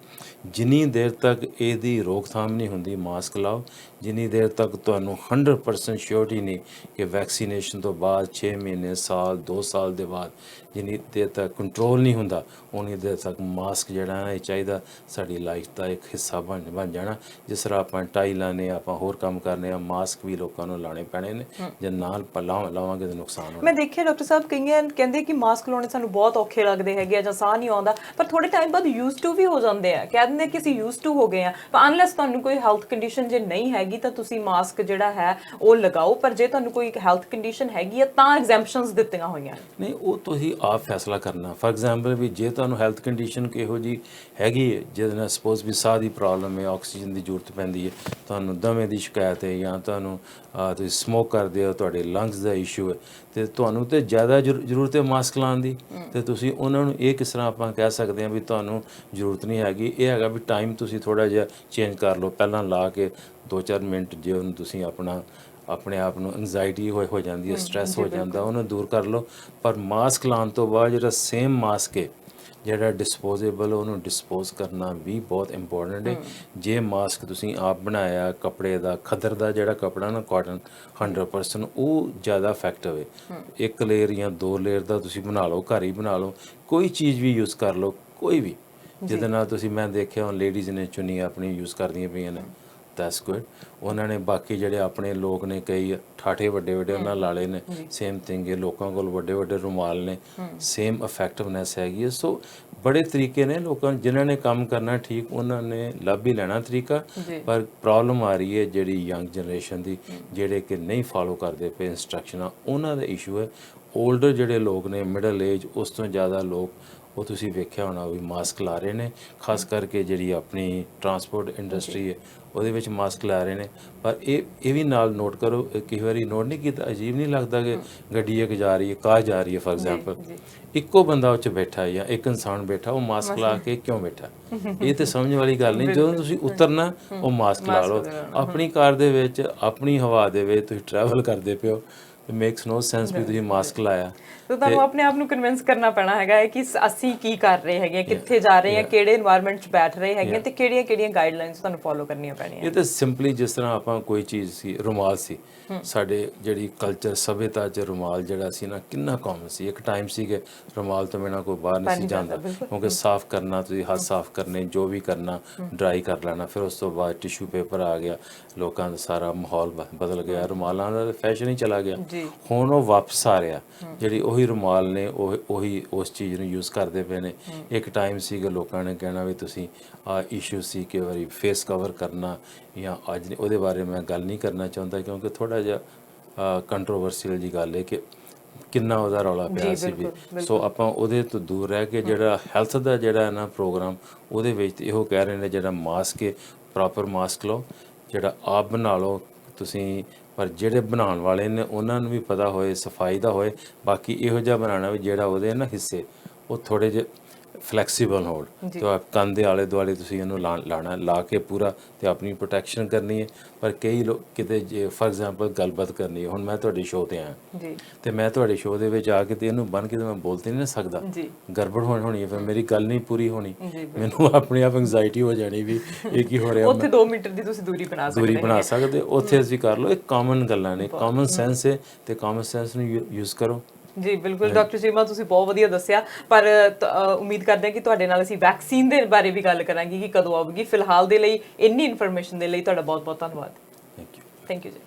ਜਿੰਨੀ ਦੇਰ ਤੱਕ ਇਹਦੀ ਰੋਕਥਾਮ ਨਹੀਂ ਹੁੰਦੀ ਮਾਸਕ ਲਾਓ, ਜਿੰਨੀ ਦੇਰ ਤੱਕ ਤੁਹਾਨੂੰ 100% ਸ਼ੋਰਟੀ ਨਹੀਂ ਕਿ ਵੈਕਸੀਨੇਸ਼ਨ ਤੋਂ ਬਾਅਦ 6 ਮਹੀਨੇ, ਸਾਲ, 2 ਸਾਲ ਦੇ ਬਾਅਦ ਜਿੰਨੀ ਦੇਰ ਤੱਕ ਕੰਟਰੋਲ ਨਹੀਂ ਹੁੰਦਾ, ਉਨੀ ਦੇਰ ਤੱਕ ਮਾਸਕ ਜਿਹੜਾ ਇਹ ਚਾਹੀਦਾ ਸਾਡੀ ਲਾਈਫ ਦਾ ਇੱਕ ਹਿੱਸਾ ਬਣ ਜਾਣਾ। ਜਿਸ ਤਰ੍ਹਾਂ ਆਪਾਂ ਟਾਈ ਲਾਉਂਦੇ, ਆਪਾਂ ਹੋਰ ਕੰਮ ਕਰਨੇ ਆ, ਮਾਸਕ ਵੀ ਲੋਕਾਂ ਨੂੰ ਲਾਉਣੇ ਪੈਣੇ ਨੇ। ਜੇ ਨਾਲ ਲਾਵਾਂਗੇ ਤਾਂ ਨੁਕਸਾਨ ਹੋਣਾ। ਮੈਂ ਦੇਖਿਆ ਡਾਕਟਰ ਸਾਹਿਬ ਕਈਆਂ ਕਹਿੰਦੇ ਕਿ ਮਾਸਕ ਲਾਉਣੇ ਸਾਨੂੰ ਬਹੁਤ ਔਖੇ ਲੱਗਦੇ ਹੈਗੇ ਜਾਂ ਸਾਹ ਨਹੀਂ ਆਉਂਦਾ, ਪਰ ਥੋੜੇ ਟਾਈਮ ਬਾਅਦ ਯੂਜ਼ਡ ਟੂ ਵੀ ਹੋ ਜਾਂਦੇ ਆ। ਕਹਿ ਦਿੰਦੇ ਕਿ ਅਸੀਂ ਯੂਜ਼ਡ ਟੂ ਹੋ ਗਏ ਆ। ਪਰ ਅਨਲੈਸ ਤੁਹਾਨੂੰ ਕੋਈ ਹੈਲਥ ਕੰਡੀਸ਼ਨ ਜੇ ਨਹੀਂ ਹੈਗੀ ਤਾਂ ਤੁਸੀਂ ਮਾਸਕ ਜਿਹੜਾ ਹੈ ਉਹ ਲਗਾਓ, ਪਰ ਜੇ ਤੁਹਾਨੂੰ ਕੋਈ ਹੈਲਥ ਕੰਡੀਸ਼ਨ ਹੈਗੀ ਆ ਤਾਂ ਐਗਜ਼ੈਂਪਸ਼ਨਸ ਦਿੱਤੀਆਂ ਹੋਈਆਂ ਨਹੀਂ, ਉਹ ਤੁਸੀਂ ਆਪ ਫੈਸਲਾ ਕਰਨਾ। ਫੋਰ ਐਗਜ਼ਾਮਪਲ ਵੀ ਜੇ ਤੁਹਾਨੂੰ ਹੈਲਥ ਕੰਡੀਸ਼ਨ ਕਿਹੋ ਜੀ ਹੈਗੀ ਹੈ, ਜਿਹਦੇ ਨਾਲ ਸਪੋਜ਼ ਵੀ ਸਾਹ ਦੀ ਪ੍ਰੋਬਲਮ ਹੈ, ਆਕਸੀਜਨ ਦੀ ਜ਼ਰੂਰਤ ਪੈਂਦੀ ਹੈ, ਤੁਹਾਨੂੰ ਦਮੇ ਦੀ ਸ਼ਿਕਾਇਤ ਹੈ, ਜਾਂ ਤੁਹਾਨੂੰ ਤੁਸੀਂ ਸਮੋਕ ਕਰਦੇ ਹੋ, ਤੁਹਾਡੇ ਲੰਗਸ ਦਾ ਇਸ਼ੂ ਹੈ, ਤੇ ਤੁਹਾਨੂੰ ਤੇ ਜ਼ਿਆਦਾ ਜ਼ਰੂਰਤ ਹੈ ਮਾਸਕ ਲਾਉਣ ਦੀ, ਤੇ ਤੁਸੀਂ ਉਹਨਾਂ ਨੂੰ ਇਹ ਕਿਸ ਤਰ੍ਹਾਂ ਆਪਾਂ ਕਹਿ ਸਕਦੇ ਹਾਂ ਵੀ ਤੁਹਾਨੂੰ ਜ਼ਰੂਰਤ ਨਹੀਂ ਹੈਗੀ? ਇਹ ਹੈਗਾ ਵੀ ਟਾਈਮ ਤੁਸੀਂ ਥੋੜ੍ਹਾ ਜਿਹਾ ਚੇਂਜ ਕਰ ਲਓ। ਪਹਿਲਾਂ ਲਾ ਕੇ 2-4 ਮਿੰਟ ਜੇ ਉਹਨੂੰ ਤੁਸੀਂ ਆਪਣੇ ਆਪ ਨੂੰ ਐਂਜ਼ਾਈਟੀ ਹੋ ਜਾਂਦੀ ਹੈ, ਸਟ੍ਰੈਸ ਹੋ ਜਾਂਦਾ, ਉਹਨੂੰ ਦੂਰ ਕਰ ਲਓ। ਪਰ ਮਾਸਕ ਲਾਉਣ ਤੋਂ ਬਾਅਦ ਜਿਹੜਾ ਸੇਮ ਮਾਸਕ ਹੈ ਜਿਹੜਾ ਡਿਸਪੋਜ਼ੇਬਲ, ਉਹਨੂੰ ਡਿਸਪੋਜ਼ ਕਰਨਾ ਵੀ ਬਹੁਤ ਇੰਪੋਰਟੈਂਟ ਹੈ। ਜੇ ਮਾਸਕ ਤੁਸੀਂ ਆਪ ਬਣਾਇਆ ਕੱਪੜੇ ਦਾ, ਖੱਦਰ ਦਾ ਜਿਹੜਾ ਕੱਪੜਾ ਨਾ, ਕਾਟਨ 100%, ਉਹ ਜ਼ਿਆਦਾ ਇਫੈਕਟਿਵ ਹੈ। 1 ਲੇਅਰ ਜਾਂ 2 ਲੇਅਰ ਦਾ ਤੁਸੀਂ ਬਣਾ ਲਓ, ਘਰ ਹੀ ਬਣਾ ਲਓ, ਕੋਈ ਚੀਜ਼ ਵੀ ਯੂਜ਼ ਕਰ ਲਓ, ਕੋਈ ਵੀ, ਜਿਹਦੇ ਨਾਲ ਤੁਸੀਂ, ਮੈਂ ਦੇਖਿਆ ਹੁਣ ਲੇਡੀਜ਼ ਨੇ ਚੁੰਨੀ ਆਪਣੀ ਯੂਜ਼ ਕਰਦੀਆਂ ਪਈਆਂ ਨੇ, ਦੈਟਸ ਗੁੱਡ। ਉਹਨਾਂ ਨੇ ਬਾਕੀ ਜਿਹੜੇ ਆਪਣੇ ਲੋਕ ਨੇ ਕਈ ਠਾਠੇ ਵੱਡੇ ਵੱਡੇ ਉਹਨਾਂ ਲਾ ਲਏ ਨੇ, ਸੇਮ ਥਿੰਗ ਹੈ। ਲੋਕਾਂ ਕੋਲ ਵੱਡੇ ਵੱਡੇ ਰੁਮਾਲ ਨੇ, ਸੇਮ ਇਫੈਕਟਿਵਨੈਸ ਹੈਗੀ ਹੈ। ਸੋ ਬੜੇ ਤਰੀਕੇ ਨੇ ਲੋਕਾਂ ਜਿਨ੍ਹਾਂ ਨੇ ਕੰਮ ਕਰਨਾ ਠੀਕ ਉਹਨਾਂ ਨੇ ਲੱਭ ਹੀ ਲੈਣਾ ਤਰੀਕਾ। ਪਰ ਪ੍ਰੋਬਲਮ ਆ ਰਹੀ ਹੈ ਜਿਹੜੀ ਯੰਗ ਜਨਰੇਸ਼ਨ ਦੀ, ਜਿਹੜੇ ਕਿ ਨਹੀਂ ਫਾਲੋ ਕਰਦੇ ਪਏ ਇੰਸਟਰਕਸ਼ਨਾਂ, ਉਹਨਾਂ ਦਾ ਇਸ਼ੂ ਹੈ। ਓਲਡਰ ਜਿਹੜੇ ਲੋਕ ਨੇ, ਮਿਡਲ ਏਜ, ਉਸ ਤੋਂ ਜ਼ਿਆਦਾ ਲੋਕ, ਉਹ ਤੁਸੀਂ ਵੇਖਿਆ ਹੋਣਾ ਵੀ ਮਾਸਕ ਲਾ ਰਹੇ ਨੇ। ਖਾਸ ਕਰਕੇ ਜਿਹੜੀ ਆਪਣੀ ਟਰਾਂਸਪੋਰਟ ਇੰਡਸਟਰੀ ਹੈ ਉਹਦੇ ਵਿੱਚ ਮਾਸਕ ਲਾ ਰਹੇ ਨੇ। ਪਰ ਇਹ ਵੀ ਨਾਲ ਨੋਟ ਕਰੋ, ਕਈ ਵਾਰੀ ਨੋਟ ਨਹੀਂ ਕੀਤਾ, ਅਜੀਬ ਨਹੀਂ ਲੱਗਦਾ ਕਿ ਗੱਡੀ ਇੱਕ ਜਾ ਰਹੀ ਹੈ, ਕਾਰ ਜਾ ਰਹੀ ਹੈ ਫॉर ਐਗਜ਼ਾਮਪਲ, ਇੱਕੋ ਬੰਦਾ ਉਹ 'ਚ ਬੈਠਾ ਹੈ ਜਾਂ ਇੱਕ ਇਨਸਾਨ ਬੈਠਾ, ਉਹ ਮਾਸਕ ਲਾ ਕੇ ਕਿਉਂ ਬੈਠਾ? ਇਹ ਤੇ ਸਮਝ ਵਾਲੀ ਗੱਲ ਨਹੀਂ। ਜਦੋਂ ਤੁਸੀਂ ਉਤਰਨਾ ਉਹ ਮਾਸਕ ਲਾ ਲਓ। ਆਪਣੀ ਕਾਰ ਦੇ ਵਿੱਚ ਆਪਣੀ ਹਵਾ ਦੇ ਵਿੱਚ ਤੁਸੀਂ ਟਰੈਵਲ ਕਰਦੇ ਪਿਓ, ਮੇਕਸ ਨੋ ਸੈਂਸ ਵੀ ਤੁਸੀਂ ਮਾਸਕ ਲਾਇਆ। ਤਾਂ ਤੁਹਾਨੂੰ ਆਪਣੇ ਆਪ ਨੂੰ ਕਨਵਿੰਸ ਕਰਨਾ ਪੈਣਾ ਹੈਗਾ ਹੈ ਕਿ ਅਸੀਂ ਕੀ ਕਰ ਰਹੇ ਹੈਗੇ, ਕਿੱਥੇ ਜਾ ਰਹੇ ਹਾਂ, ਕਿਹੜੇ এনवायरमेंट 'ਚ ਬੈਠ ਰਹੇ ਹੈਗੇ ਤੇ ਕਿਹੜੀਆਂ ਗਾਈਡਲਾਈਨਸ ਤੁਹਾਨੂੰ ਫੋਲੋ ਕਰਨੀਆਂ ਪੈਣੀਆਂ। ਇਹ ਤਾਂ ਸਿੰਪਲੀ ਜਿਸ ਤਰ੍ਹਾਂ ਆਪਾਂ ਕੋਈ ਚੀਜ਼ ਸੀ, ਰੁਮਾਲ ਸੀ ਸਾਡੇ ਜਿਹੜੀ ਕਲਚਰ ਸਭਿਅਤਾ 'ਚ ਰੁਮਾਲ ਜਿਹੜਾ ਸੀ ਨਾ ਕਿੰਨਾ ਕਾਮਨ ਸੀ। ਇੱਕ ਟਾਈਮ ਸੀ ਕਿ ਰੁਮਾਲ ਤੋਂ ਬਿਨਾਂ ਕੋਈ ਬਾਹਰ ਨਹੀਂ ਸੀ ਜਾਂਦਾ, ਕਿਉਂਕਿ ਸਾਫ਼ ਕਰਨਾ, ਤੁਸੀਂ ਹੱਥ ਸਾਫ਼ ਕਰਨੇ, ਜੋ ਵੀ ਕਰਨਾ ਡਰਾਈ ਕਰ ਲੈਣਾ। ਫਿਰ ਉਸ ਤੋਂ ਬਾਅਦ ਟਿਸ਼ੂ ਪੇਪਰ ਆ ਗਿਆ, ਲੋਕਾਂ ਦਾ ਸਾਰਾ ਮਾਹੌਲ ਬਦਲ ਗਿਆ, ਰੁਮਾਲਾਂ ਦਾ ਫੈਸ਼ਨ ਹੀ ਚਲਾ ਗਿਆ। ਹੁਣ ਉਹ ਵਾਪਸ ਆ ਰਿਹਾ, ਜਿਹੜੀ ਉਹੀ ਰੁਮਾਲ ਨੇ ਉਹੀ ਉਸ ਚੀਜ਼ ਨੂੰ ਯੂਜ਼ ਕਰਦੇ ਪਏ ਨੇ। ਇੱਕ ਟਾਈਮ ਸੀ ਕਿ ਲੋਕਾਂ ਨੇ ਕਹਿਣਾ ਵੀ ਤੁਸੀਂ ਆ ਇਸ਼ੂ ਸੀ ਕਿ ਵਾਰੀ ਫੇਸ ਕਵਰ ਕਰਨਾ ਜਾਂ ਅੱਜ ਉਹਦੇ ਬਾਰੇ ਮੈਂ ਗੱਲ ਨਹੀਂ ਕਰਨਾ ਚਾਹੁੰਦਾ, ਕਿਉਂਕਿ ਥੋੜ੍ਹਾ ਜਿਹਾ ਕੰਟਰੋਵਰਸੀਅਲ ਜੀ ਗੱਲ ਹੈ ਕਿ ਕਿੰਨਾ ਉਹਦਾ ਰੌਲਾ ਪਿਆ ਸੀ ਵੀ। ਸੋ ਆਪਾਂ ਉਹਦੇ ਤੋਂ ਦੂਰ ਰਹਿ ਕੇ ਜਿਹੜਾ ਹੈਲਥ ਦਾ ਜਿਹੜਾ ਹੈ ਨਾ ਪ੍ਰੋਗਰਾਮ, ਉਹਦੇ ਵਿੱਚ ਇਹੋ ਕਹਿ ਰਹੇ ਨੇ ਜਿਹੜਾ ਮਾਸਕ ਹੈ ਪ੍ਰੋਪਰ ਮਾਸਕ ਲਓ, ਜਿਹੜਾ ਆਪ ਬਣਾ ਲਓ ਤੁਸੀਂ। ਪਰ ਜਿਹੜੇ ਬਣਾਉਣ ਵਾਲੇ ਨੇ ਉਹਨਾਂ ਨੂੰ ਵੀ ਪਤਾ ਹੋਏ, ਸਫਾਈ ਦਾ ਹੋਏ। ਬਾਕੀ ਇਹੋ ਜਿਹਾ ਬਣਾਉਣਾ ਵੀ ਜਿਹੜਾ ਉਹਦੇ ਨਾ ਹਿੱਸੇ ਉਹ ਥੋੜ੍ਹੇ ਜਿਹੇ ਫਲੈਕਸੀਬਲ ਹੋਣ। ਤੇ ਕੰਨ ਦੇ ਆਲੇ ਦੁਆਲੇ ਤੁਸੀਂ ਇਹਨੂੰ ਲਾਣਾ, ਲਾ ਕੇ ਪੂਰਾ ਤੇ ਆਪਣੀ ਪ੍ਰੋਟੈਕਸ਼ਨ ਕਰਨੀ ਹੈ। ਪਰ ਕਈ ਲੋਕ ਕਿਤੇ ਜੇ ਫॉर ਐਗਜ਼ਾਮਪਲ ਗੱਲਬਾਤ ਕਰਨੀ ਹੈ, ਹੁਣ ਮੈਂ ਤੁਹਾਡੇ ਸ਼ੋਅ ਤੇ ਆਇਆ ਤੇ ਮੈਂ ਤੁਹਾਡੇ ਸ਼ੋਅ ਦੇ ਵਿੱਚ ਆ ਕੇ ਤੇ ਇਹਨੂੰ ਬੰਨ੍ਹ ਕੇ ਤੇ ਮੈਂ ਬੋਲ ਤੇ ਨਹੀਂ ਨਾ ਸਕਦਾ, ਗੜਬੜ ਹੋਣੀ ਹੈ, ਫਿਰ ਮੇਰੀ ਗੱਲ ਨਹੀਂ ਪੂਰੀ ਹੋਣੀ, ਮੈਨੂੰ ਆਪਣੇ ਆਪ ਐਂਗਜ਼ਾਈਟੀ ਹੋ ਜਾਣੀ ਵੀ ਇਹ ਕੀ ਹੋ ਰਿਹਾ। ਉੱਥੇ 2 ਮੀਟਰ ਦੀ ਤੁਸੀਂ ਦੂਰੀ ਬਣਾ ਸਕਦੇ, ਉੱਥੇ ਅਸੀਂ ਕਰ ਲਓ। ਇਹ ਕਾਮਨ ਗੱਲਾਂ ਨੇ, ਕਾਮਨ ਸੈਂਸ ਹੈ ਤੇ ਕਾਮਨ ਸੈਂਸ ਨੂੰ ਯੂਜ਼ ਕਰੋ। ਜੀ ਬਿਲਕੁਲ ਡਾਕਟਰ ਚੀਮਾ, ਤੁਸੀਂ ਬਹੁਤ ਵਧੀਆ ਦੱਸਿਆ। ਪਰ ਉਮੀਦ ਕਰਦੇ ਹਾਂ ਕਿ ਤੁਹਾਡੇ ਨਾਲ ਅਸੀਂ ਵੈਕਸੀਨ ਦੇ ਬਾਰੇ ਵੀ ਗੱਲ ਕਰਾਂਗੇ ਕਿ ਕਦੋਂ ਆਵੇਗੀ। ਫਿਲਹਾਲ ਦੇ ਲਈ ਇੰਨੀ ਇਨਫੋਰਮੇਸ਼ਨ ਦੇ ਲਈ ਤੁਹਾਡਾ ਬਹੁਤ ਬਹੁਤ ਧੰਨਵਾਦ। ਥੈਂਕ ਯੂ ਜੀ।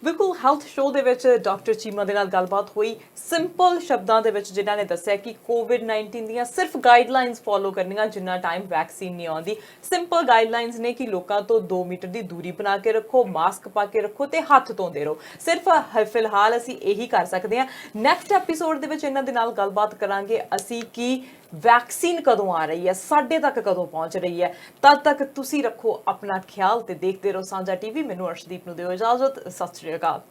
ਬਿਲਕੁਲ ਹੈਲਥ ਸ਼ੋਅ ਦੇ ਵਿੱਚ ਡਾਕਟਰ ਚੀਮਾ ਦੇ ਨਾਲ ਗੱਲਬਾਤ ਹੋਈ ਸਿੰਪਲ ਸ਼ਬਦਾਂ ਦੇ ਵਿੱਚ, ਜਿਨ੍ਹਾਂ ਨੇ ਦੱਸਿਆ ਕਿ ਕੋਵਿਡ-19 ਦੀਆਂ ਸਿਰਫ ਗਾਈਡਲਾਈਨਸ ਫੋਲੋ ਕਰਨੀਆਂ ਜਿੰਨਾ ਟਾਈਮ ਵੈਕਸੀਨ ਨਹੀਂ ਆਉਂਦੀ। ਸਿੰਪਲ ਗਾਈਡਲਾਈਨਸ ਨੇ ਕਿ ਲੋਕਾਂ ਤੋਂ 2 ਮੀਟਰ ਦੀ ਦੂਰੀ ਬਣਾ ਕੇ ਰੱਖੋ, ਮਾਸਕ ਪਾ ਕੇ ਰੱਖੋ ਤੇ ਹੱਥ ਧੋਂਦੇ ਰਹੋ। ਸਿਰਫ ਫਿਲਹਾਲ ਅਸੀਂ ਇਹੀ ਕਰ ਸਕਦੇ ਹਾਂ। ਨੈਕਸਟ ਐਪੀਸੋਡ ਦੇ ਵਿੱਚ ਇਹਨਾਂ ਦੇ ਨਾਲ ਗੱਲਬਾਤ ਕਰਾਂਗੇ ਅਸੀਂ ਕਿ ਵੈਕਸੀਨ ਕਦੋਂ ਆ ਰਹੀ ਹੈ, ਸਾਡੇ ਤੱਕ ਕਦੋਂ ਪਹੁੰਚ ਰਹੀ ਹੈ। ਤਦ ਤੱਕ ਤੁਸੀਂ ਰੱਖੋ ਆਪਣਾ ਖਿਆਲ ਤੇ ਦੇਖਦੇ ਰਹੋ ਸਾਂਝਾ ਟੀਵੀ। ਮੈਨੂੰ ਅਰਸ਼ਦੀਪ ਨੂੰ ਦਿਓ ਇਜਾਜ਼ਤ। ਸਤਿ ਸ਼੍ਰੀ ਅਕਾਲ।